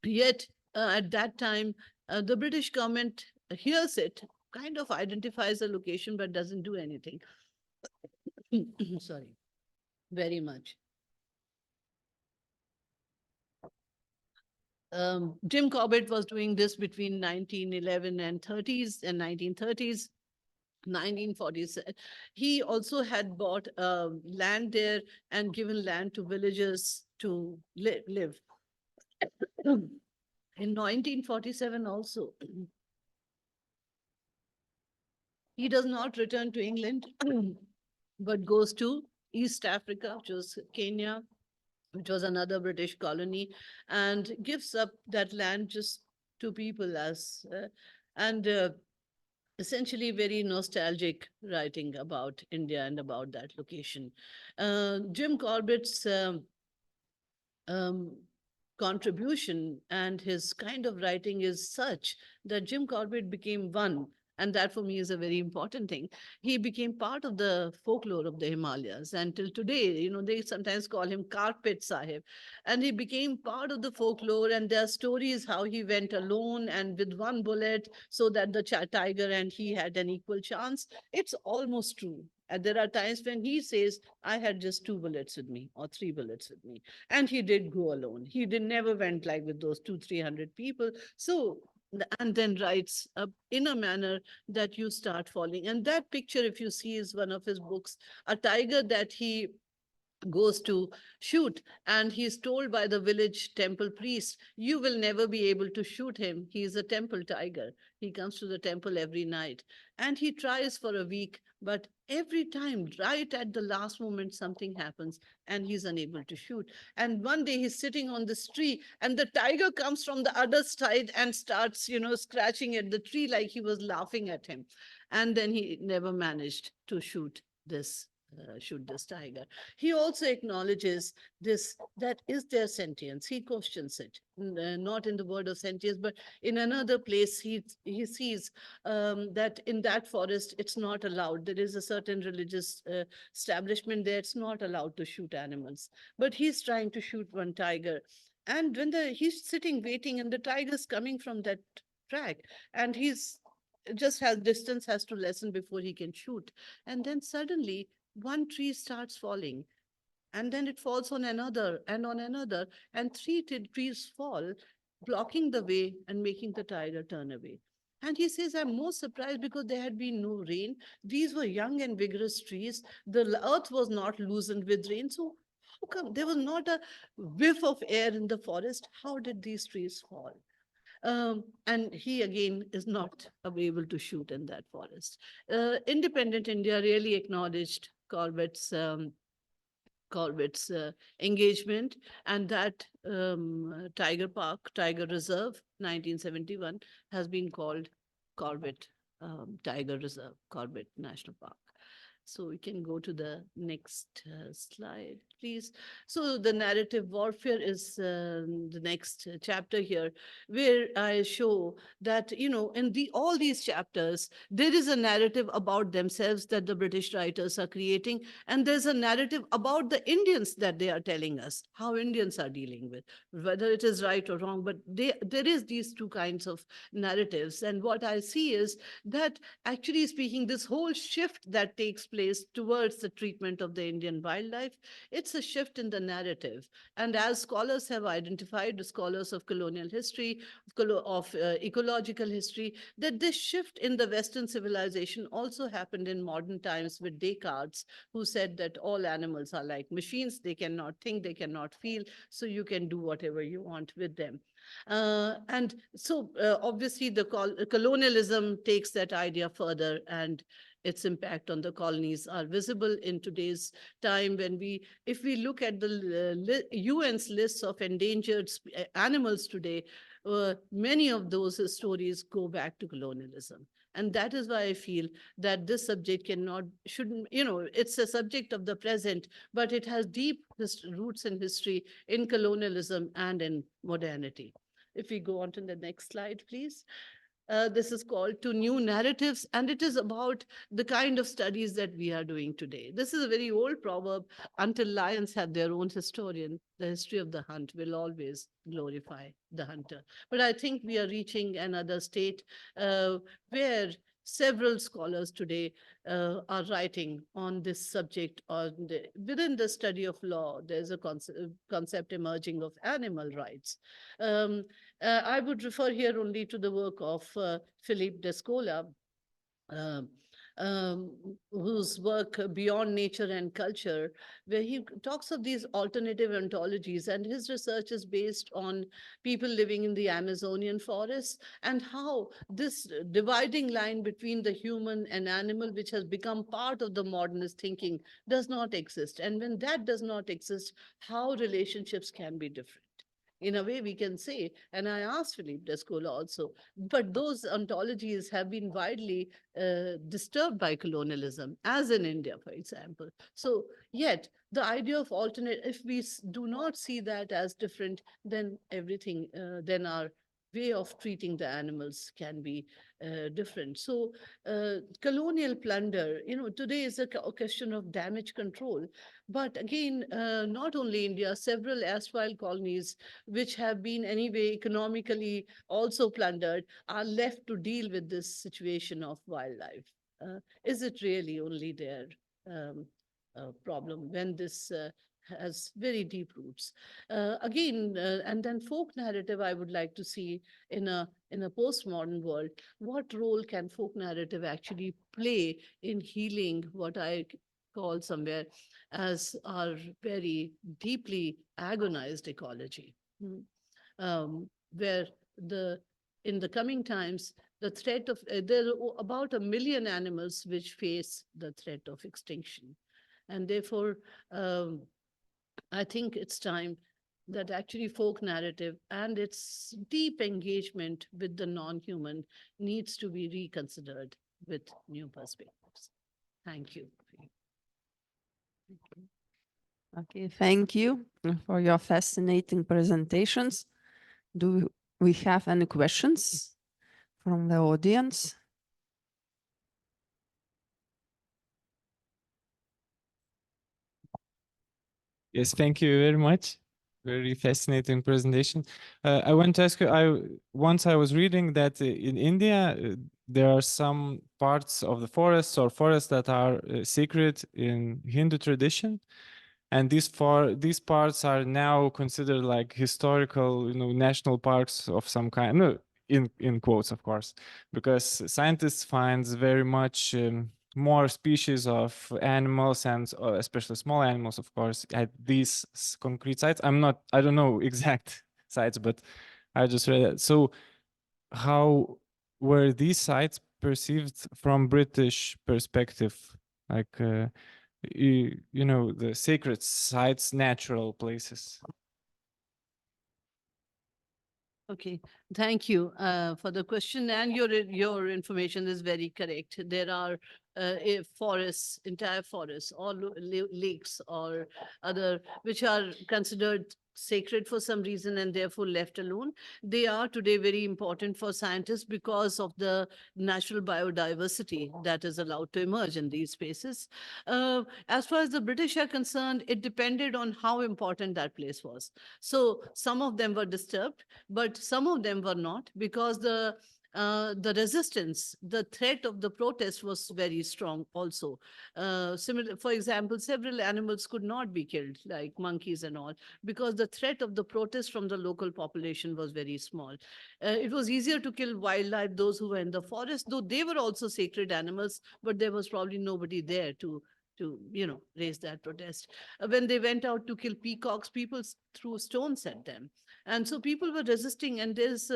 yet at that time, the British government hears it, kind of identifies a location, but doesn't do anything. Sorry, very much. Jim Corbett was doing this between 1911 and 30s and 1930s. 1947. He also had bought land there and given land to villagers to live. In 1947 also, he does not return to England, but goes to East Africa, which was Kenya, which was another British colony, and gives up that land just to people essentially very nostalgic writing about India and about that location. Jim Corbett's contribution and his kind of writing is such that Jim Corbett became one. And that for me is a very important thing. He became part of the folklore of the Himalayas. And till today, they sometimes call him Carpet Sahib. And he became part of the folklore. And there are stories how he went alone and with one bullet so that the tiger and he had an equal chance. It's almost true. And there are times when he says, I had just 2 bullets with me or 3 bullets with me. And he did go alone. He did never went like with those 200-300 people. So, and then writes in a manner that you start falling. And that picture, if you see, is one of his books, a tiger that he goes to shoot, and he's told by the village temple priest, you will never be able to shoot him. He is a temple tiger. He comes to the temple every night, and he tries for a week, but every time, right at the last moment, something happens and he's unable to shoot. And one day he's sitting on this tree, and the tiger comes from the other side and starts, scratching at the tree like he was laughing at him. And then he never managed to shoot this tiger. He also acknowledges this, that is there sentience. He questions it, not in the word of sentience, but in another place he sees that in that forest it's not allowed. There is a certain religious establishment there. It's not allowed to shoot animals. But he's trying to shoot one tiger. And when he's sitting waiting, and the tiger's coming from that track, and he's just has to lessen before he can shoot. And then suddenly one tree starts falling, and then it falls on another and on another, and 3 trees fall, blocking the way and making the tiger turn away. And he says, I'm most surprised because there had been no rain. These were young and vigorous trees. The earth was not loosened with rain. So how come there was not a whiff of air in the forest? How did these trees fall? And he again is not able to shoot in that forest. Independent India really acknowledged Corbett's engagement, and that Tiger Park, Tiger Reserve, 1971, has been called Corbett Tiger Reserve, Corbett National Park. So we can go to the next slide, please. So the narrative warfare is the next chapter here, where I show that, in all these chapters, there is a narrative about themselves that the British writers are creating, and there's a narrative about the Indians that they are telling us, how Indians are dealing with, whether it is right or wrong, but there is these 2 kinds of narratives. And what I see is that, actually speaking, this whole shift that takes place towards the treatment of the Indian wildlife, it's a shift in the narrative. And as scholars have identified, the scholars of colonial history, of ecological history, that this shift in the Western civilization also happened in modern times with Descartes, who said that all animals are like machines. They cannot think, they cannot feel, so you can do whatever you want with them. And so obviously the colonialism takes that idea further, and its impact on the colonies are visible in today's time when if we look at the UN's lists of endangered animals today, many of those stories go back to colonialism. And that is why I feel that this subject shouldn't, it's a subject of the present, but it has deep roots in history, in colonialism, and in modernity. If we go on to the next slide, please. This is called To New Narratives, and it is about the kind of studies that we are doing today. This is a very old proverb: until lions have their own historian, the history of the hunt will always glorify the hunter. But I think we are reaching another state where several scholars today are writing on this subject. Within the study of law, there's a concept emerging of animal rights. I would refer here only to the work of Philippe Descola, whose work Beyond Nature and Culture, where he talks of these alternative ontologies, and his research is based on people living in the Amazonian forests, and how this dividing line between the human and animal, which has become part of the modernist thinking, does not exist. And when that does not exist, how relationships can be different. in a way we can say. And I asked Philippe Descola also, but those ontologies have been widely disturbed by colonialism, as in India, for example. So yet the idea of alternate, if we do not see that as different, then everything, then our way of treating the animals can be different. So colonial plunder, today is a question of damage control. But again, not only India, several erstwhile colonies, which have been anyway economically also plundered, are left to deal with this situation of wildlife. Is it really only their problem when this has very deep roots? Again, and then folk narrative, I would like to see in a postmodern world, what role can folk narrative actually play in healing what I call somewhere as our very deeply agonized ecology, where in the coming times, the threat of, there are about 1 million animals which face the threat of extinction. And therefore, I think it's time that actually folk narrative and its deep engagement with the non-human needs to be reconsidered with new perspectives. Thank you. Okay, thank you for your fascinating presentations. Do we have any questions from the audience? Yes, thank you very much. Very fascinating presentation. I want to ask you, once I was reading that in India, there are some parts of the forests or forests that are sacred in Hindu tradition. And these parts are now considered like historical, national parks of some kind. No, in quotes, of course, because scientists find very much more species of animals and especially small animals, of course, at these concrete sites. I don't know exact sites, but I just read it. So how were these sites perceived from British perspective? Like, the sacred sites, natural places. Okay, thank you for the question, and your information is very correct. There are forests, entire forests, or lakes, or other which are considered sacred for some reason and therefore left alone. They are today very important for scientists because of the natural biodiversity that is allowed to emerge in these spaces. As far as the British are concerned, it depended on how important that place was. So some of them were disturbed, but some of them were not, because the resistance, the threat of the protest was very strong also. Similar, for example, several animals could not be killed, like monkeys and all, because the threat of the protest from the local population was very small. It was easier to kill wildlife, those who were in the forest, though they were also sacred animals, but there was probably nobody there to raise that protest. When they went out to kill peacocks, people threw stones at them. And so people were resisting, and there's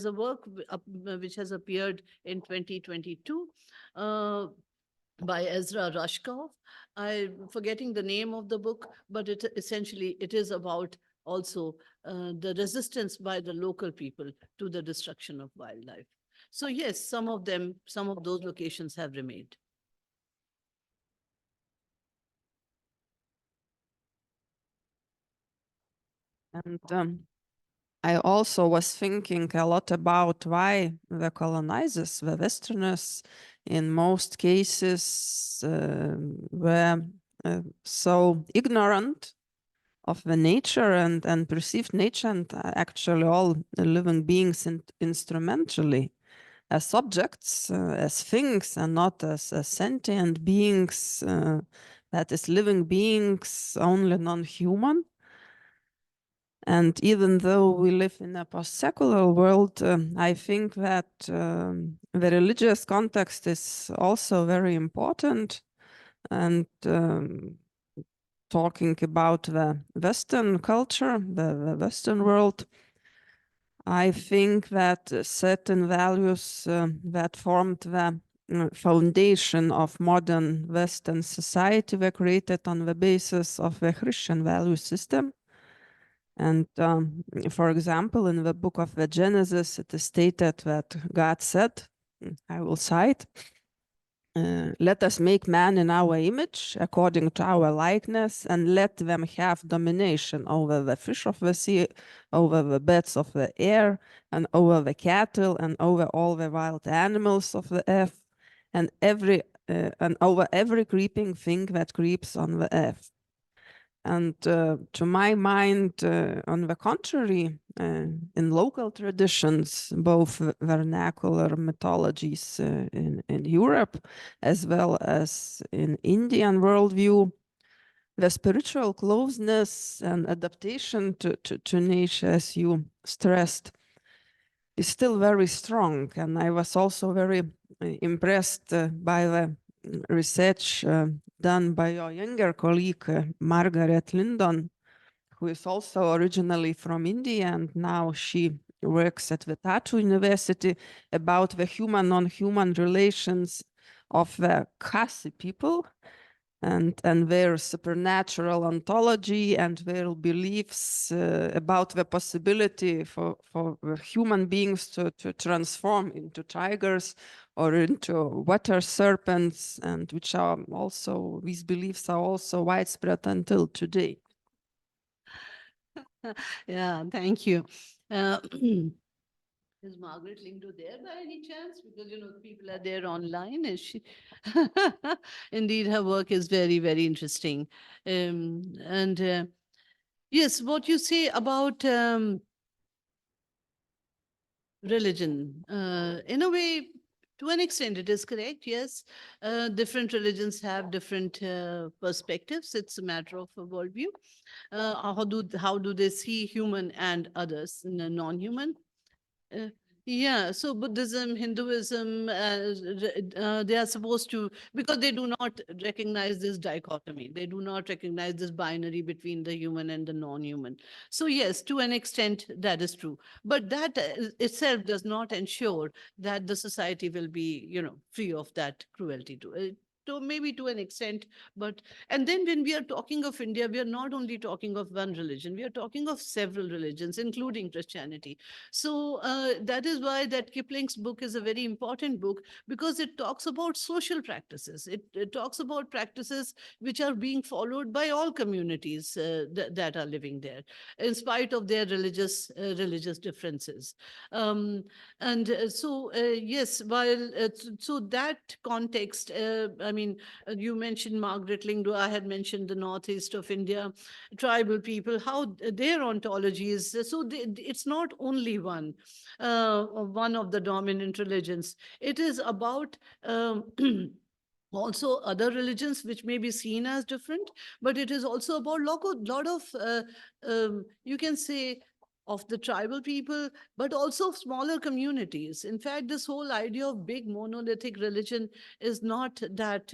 a work which has appeared in 2022 by Ezra Rushkoff. I'm forgetting the name of the book, but it is about also the resistance by the local people to the destruction of wildlife. So yes, some of those locations have remained. And I also was thinking a lot about why the colonizers, the Westerners, in most cases were so ignorant of the nature and perceived nature and actually all living beings instrumentally as subjects, as things, and not as sentient beings, that is, living beings, only non-human. And even though we live in a post-secular world, I think that the religious context is also very important. And talking about the Western culture, the Western world, I think that certain values that formed the foundation of modern Western society were created on the basis of the Christian value system. And for example, in the book of the Genesis, it is stated that God said, I will cite, let us make man in our image, according to our likeness, and let them have domination over the fish of the sea, over the birds of the air, and over the cattle, and over all the wild animals of the earth, and over every creeping thing that creeps on the earth. And to my mind, on the contrary, in local traditions, both vernacular mythologies in Europe, as well as in Indian worldview, the spiritual closeness and adaptation to nature, as you stressed, is still very strong. And I was also very impressed by the research done by your younger colleague, Margaret Lindon, who is also originally from India, and now she works at the Tartu University about the human-non-human relations of the Khasi people and their supernatural ontology and their beliefs about the possibility for human beings to transform into tigers or into water serpents, and which are also, these beliefs are also widespread until today. Yeah, thank you. Is Margaret Lindo there by any chance? Because, you know, people are there online. Is she? Indeed, her work is very, very interesting. Yes, what you say about religion, in a way, to an extent, it is correct. Yes, different religions have different perspectives. It's a matter of a worldview. How do they see human and others, non-human? Yeah, so Buddhism, Hinduism, they are supposed to, because they do not recognize this dichotomy. They do not recognize this binary between the human and the non-human. So yes, to an extent, that is true. But that itself does not ensure that the society will be, you know, free of that cruelty to maybe to an extent. But and then when we are talking of India, we are not only talking of one religion, we are talking of several religions, including Christianity. So that is why that Kipling's book is a very important book, because it talks about social practices. It talks about practices which are being followed by all communities that are living there, in spite of their religious differences. Yes, while so that context, I mean, you mentioned Margaret Lindo, I had mentioned the northeast of India, tribal people, how their ontology is. So it's not only one of the dominant religions. It is about also other religions which may be seen as different, but it is also about lot of you can say, of the tribal people, but also of smaller communities. In fact, this whole idea of big monolithic religion is not that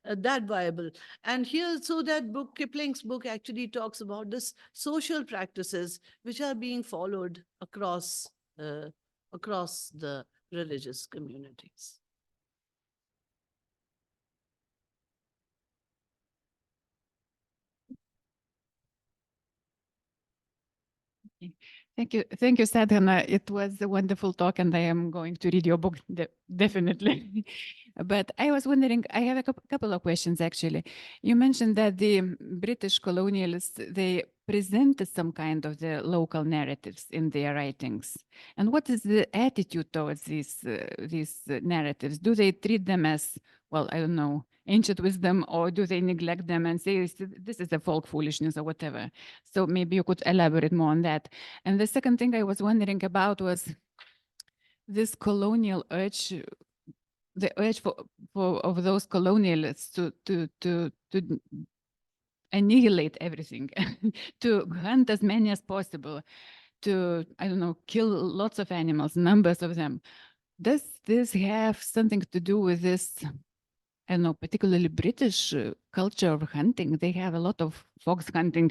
that viable. And here, so that book, Kipling's book, actually talks about this social practices which are being followed across the religious communities. Thank you, Sadhana. It was a wonderful talk, and I am going to read your book, definitely. But I was wondering, I have a couple of questions, actually. You mentioned that the British colonialists, they presented some kind of the local narratives in their writings. And what is the attitude towards these narratives? Do they treat them as, well, I don't know, ancient wisdom, or do they neglect them and say this is a folk foolishness or whatever? So maybe you could elaborate more on that. And the second thing I was wondering about was this colonial urge, the urge of those colonialists to annihilate everything, to hunt as many as possible, to, I don't know, kill lots of animals, numbers of them. Does this have something to do with this, I don't know, particularly British culture of hunting? They have a lot of fox hunting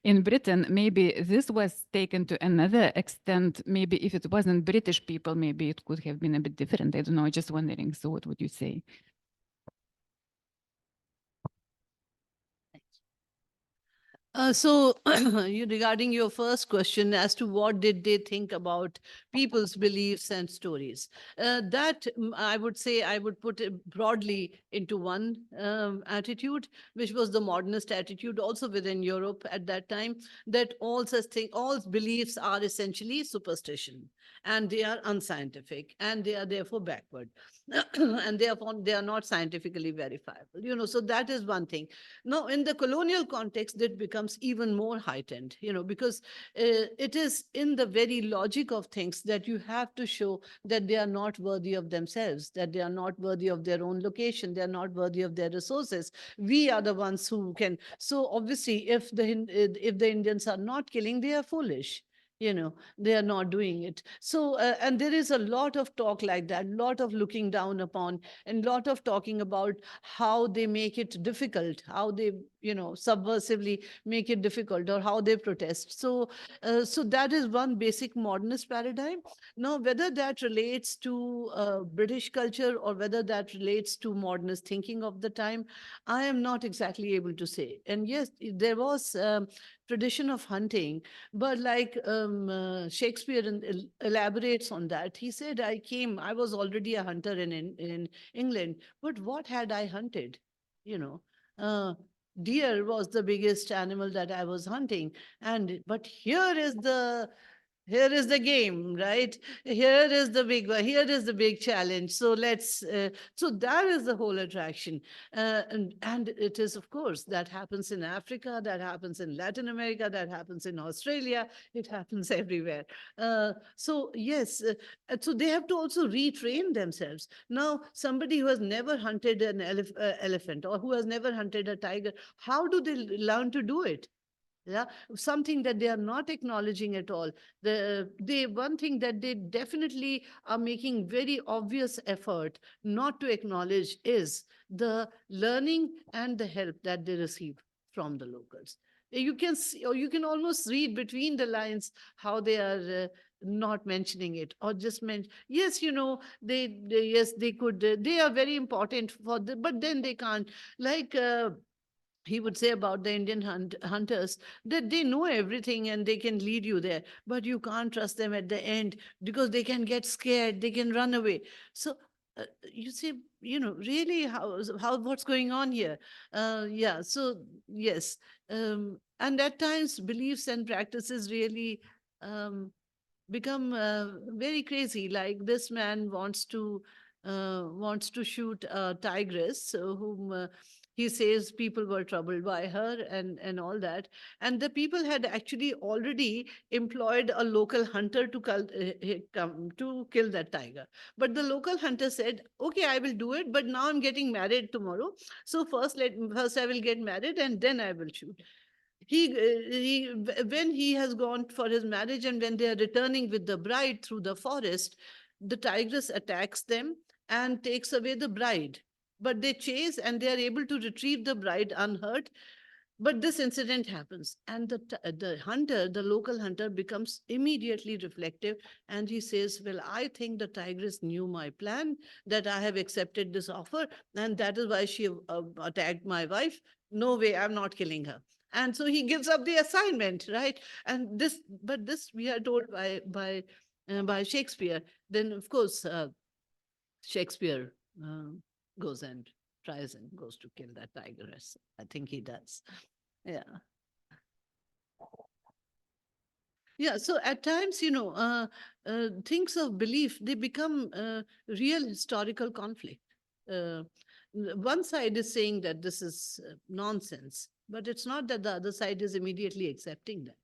in Britain. Maybe this was taken to another extent. Maybe if it wasn't British people, maybe it could have been a bit different. I don't know, just wondering. So what would you say? So regarding your first question as to what did they think about people's beliefs and stories, that I would say I would put it broadly into one attitude, which was the modernist attitude also within Europe at that time, that all such things, all beliefs are essentially superstition, and they are unscientific, and they are therefore backward. And therefore they are not scientifically verifiable. So that is one thing. Now, in the colonial context, that becomes even more heightened, because it is in the very logic of things that you have to show that they are not worthy of themselves, that they are not worthy of their own location, they are not worthy of their resources. We are the ones who can. So obviously, if the Indians are not killing, they are foolish. They are not doing it. So, and there is a lot of talk like that, lot of looking down upon, and lot of talking about how they make it difficult, how they, subversively make it difficult, or how they protest. So, so that is one basic modernist paradigm. Now, whether that relates to British culture or whether that relates to modernist thinking of the time, I am not exactly able to say. And yes, there was tradition of hunting, but like Shakespeare elaborates on that. He said, I was already a hunter in England, but what had I hunted? Deer was the biggest animal that I was hunting. But here is the game, right? Here is the big one. Here is the big challenge. So so that is the whole attraction. And it is, of course, that happens in Africa, that happens in Latin America, that happens in Australia. It happens everywhere. So yes, so they have to also retrain themselves. Now, somebody who has never hunted an elephant or who has never hunted a tiger, how do they learn to do it? Yeah, something that they are not acknowledging at all. One thing that they definitely are making very obvious effort not to acknowledge is the learning and the help that they receive from the locals. You can see, or you can almost read between the lines how they are not mentioning it, or just mention, yes, yes, they could, they are very important for the, but then they can't, like, he would say about the Indian hunters that they know everything and they can lead you there, but you can't trust them at the end because they can get scared, they can run away. So you see, really how what's going on here? Yeah, so yes, and at times beliefs and practices really become very crazy. Like this man wants to shoot a tigress, whom he says people were troubled by her and all that. And the people had actually already employed a local hunter to come to kill that tiger. But the local hunter said, okay, I will do it, but now I'm getting married tomorrow. So first I will get married and then I will shoot. When he has gone for his marriage and when they are returning with the bride through the forest, the tigress attacks them and takes away the bride. But they chase and they are able to retrieve the bride unhurt. But this incident happens, and the local hunter, becomes immediately reflective, and he says, well, I think the tigress knew my plan, that I have accepted this offer, and that is why she attacked my wife. No way, I'm not killing her. And so he gives up the assignment, right? And this we are told by Shakespeare. Then, of course, Shakespeare goes and tries and goes to kill that tigress. I think he does. Yeah. Yeah, so at times, things of belief, they become real historical conflict. One side is saying that this is nonsense, but it's not that the other side is immediately accepting that.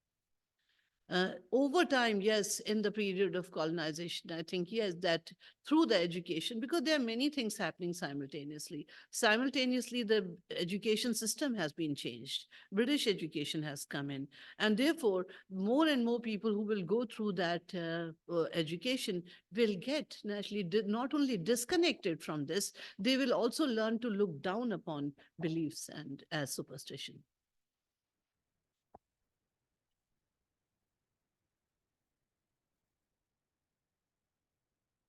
Over time, yes, in the period of colonization, I think, yes, that through the education, because there are many things happening simultaneously. Simultaneously, the education system has been changed. British education has come in. And therefore, more and more people who will go through that education will get naturally not only disconnected from this, they will also learn to look down upon beliefs and as superstition.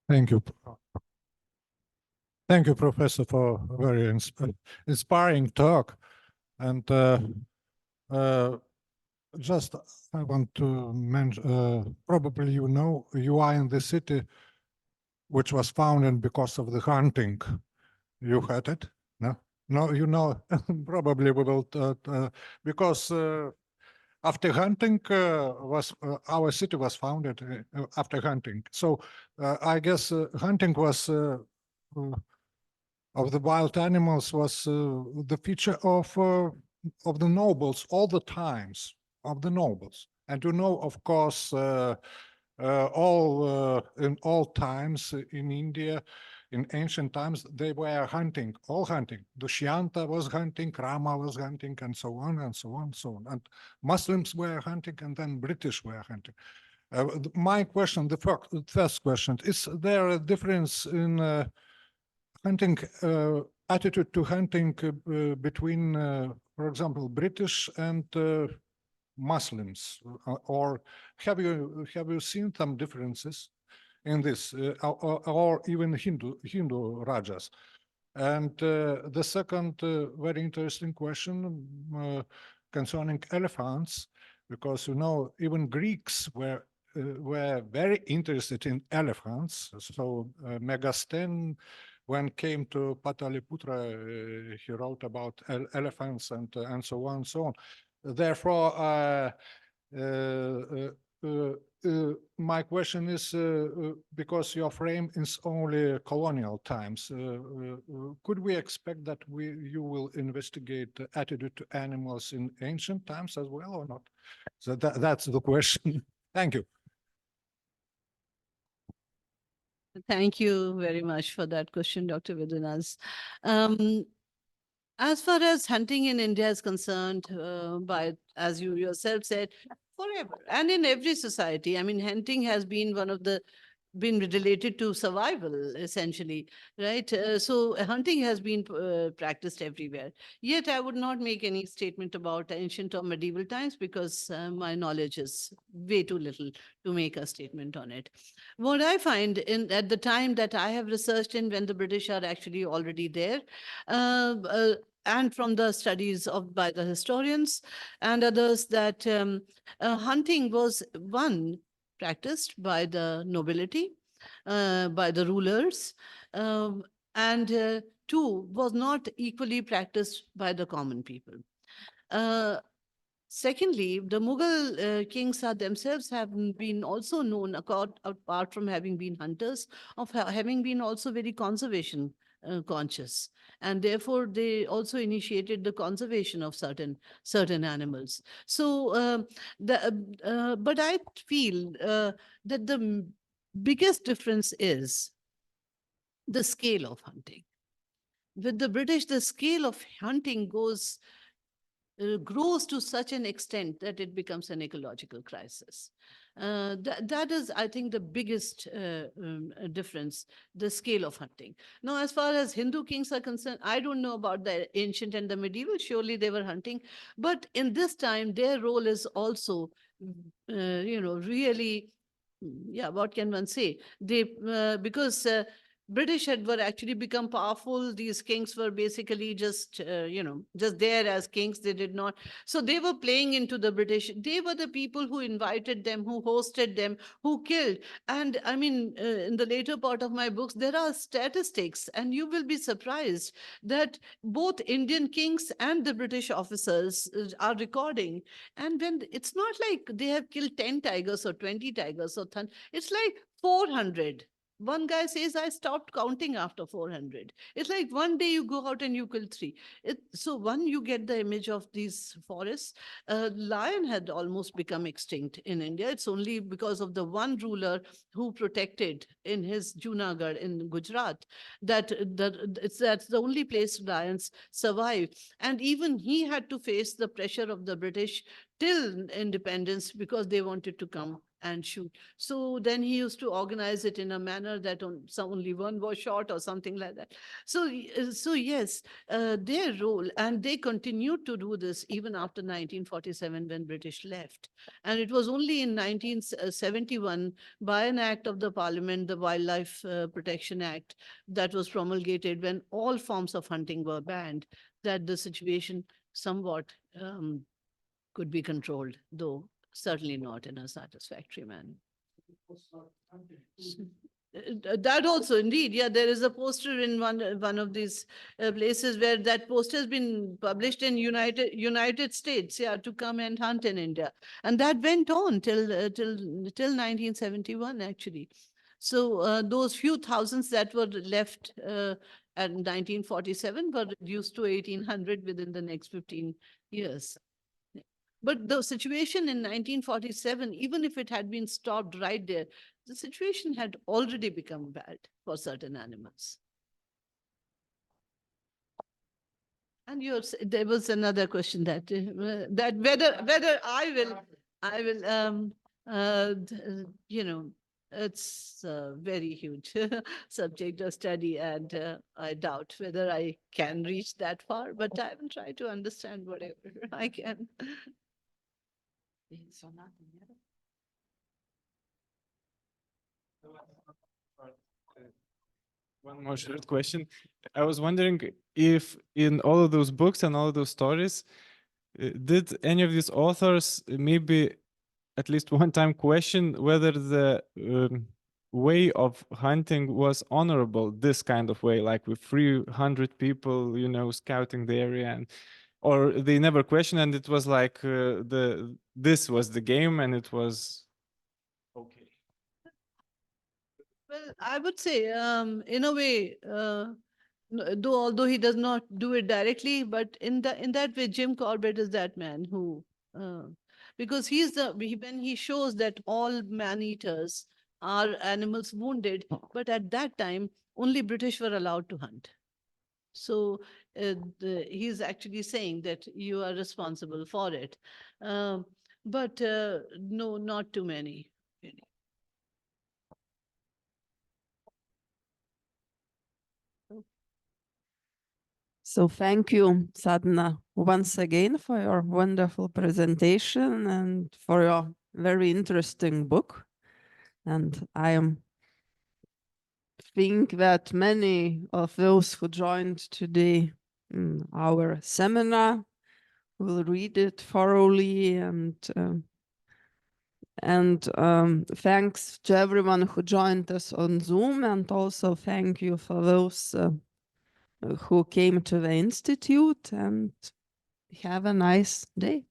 Thank you. Thank you, Professor, for a very inspiring talk. And Just I want to mention, probably you know, you are in the city which was founded because of the hunting. You had it? No? No, you know, probably we will, because after hunting our city was founded after hunting. So I guess hunting was of the wild animals was the feature of the nobles all the times of the nobles. And you know, of course, in all times in India, in ancient times, they were hunting, all hunting. Dushyanta was hunting, Rama was hunting, and so on and so on and so on. And Muslims were hunting, and then British were hunting. My question, the first question, is there a difference in hunting attitude to hunting between, for example, British and Muslims, or have you seen some differences in this, or even Hindu Rajas? And the second very interesting question concerning elephants, because you know even Greeks were very interested in elephants. So Megasthenes, when came to Pataliputra, he wrote about elephants and so on and so on. Therefore, my question is, because your frame is only colonial times, could we expect that you will investigate the attitude to animals in ancient times as well or not? So that's the question. Thank you. Thank you very much for that question, Dr. Vidyanas. As far as hunting in India is concerned, as you yourself said, forever and in every society. I mean, hunting has been been related to survival, essentially, right? So hunting has been practiced everywhere. Yet I would not make any statement about ancient or medieval times because my knowledge is way too little to make a statement on it. What I find at the time that I have researched in, when the British are actually already there, and from the studies by the historians and others, that hunting was practiced by the nobility, by the rulers, and two, was not equally practiced by the common people. Secondly, the Mughal kings are themselves have been also known, apart from having been hunters, of having been also very conservation conscious, and therefore they also initiated the conservation of certain animals. So, but I feel that the biggest difference is the scale of hunting. With the British, the scale of hunting grows to such an extent that it becomes an ecological crisis. That is, I think, the biggest difference, the scale of hunting. Now, as far as Hindu kings are concerned, I don't know about the ancient and the medieval. Surely they were hunting. But in this time, their role is also, really, yeah, what can one say? Because British were actually become powerful. These kings were basically just there as kings. They did not. So they were playing into the British. They were the people who invited them, who hosted them, who killed. And I mean, in the later part of my books, there are statistics, and you will be surprised that both Indian kings and the British officers are recording. And when it's not like they have killed 10 tigers or 20 tigers or it's like 400. One guy says, I stopped counting after 400. It's like one day you go out and you kill 3. So you get the image of these forests. Lion had almost become extinct in India. It's only because of the one ruler who protected in his Junagadh in Gujarat that's the only place lions survive. And even he had to face the pressure of the British till independence because they wanted to come and shoot. So then he used to organize it in a manner that only one was shot or something like that. So yes, their role, and they continued to do this even after 1947 when British left. And it was only in 1971 by an act of the Parliament, the Wildlife Protection Act, that was promulgated when all forms of hunting were banned, that the situation somewhat could be controlled, though certainly not in a satisfactory manner. That also, indeed, yeah, there is a poster in one of these places where that poster has been published in United States, yeah, to come and hunt in India, and that went on till 1971 actually. So those few thousands that were left at 1947 were reduced to 1,800 within the next 15 years. But the situation in 1947, even if it had been stopped right there, the situation had already become bad for certain animals. And there was another question that whether I will, you know, it's a very huge subject of study, and I doubt whether I can reach that far, but I will try to understand whatever I can. One more short question. I was wondering if in all of those books and all of those stories, did any of these authors maybe at least one time question whether the way of hunting was honorable, this kind of way, like with 300 people, you know, scouting the area, and or they never questioned, and it was like this was the game and it was okay. Well, I would say, in a way, although he does not do it directly, but in that way, Jim Corbett is that man who, because when he shows that all man-eaters are animals wounded, but at that time only British were allowed to hunt. So he's actually saying that you are responsible for it, but no, not too many. Really. So thank you, Sadhana, once again for your wonderful presentation and for your very interesting book. And I think that many of those who joined today in our seminar will read it thoroughly, and thanks to everyone who joined us on Zoom, and also thank you for those who came to the Institute, and have a nice day.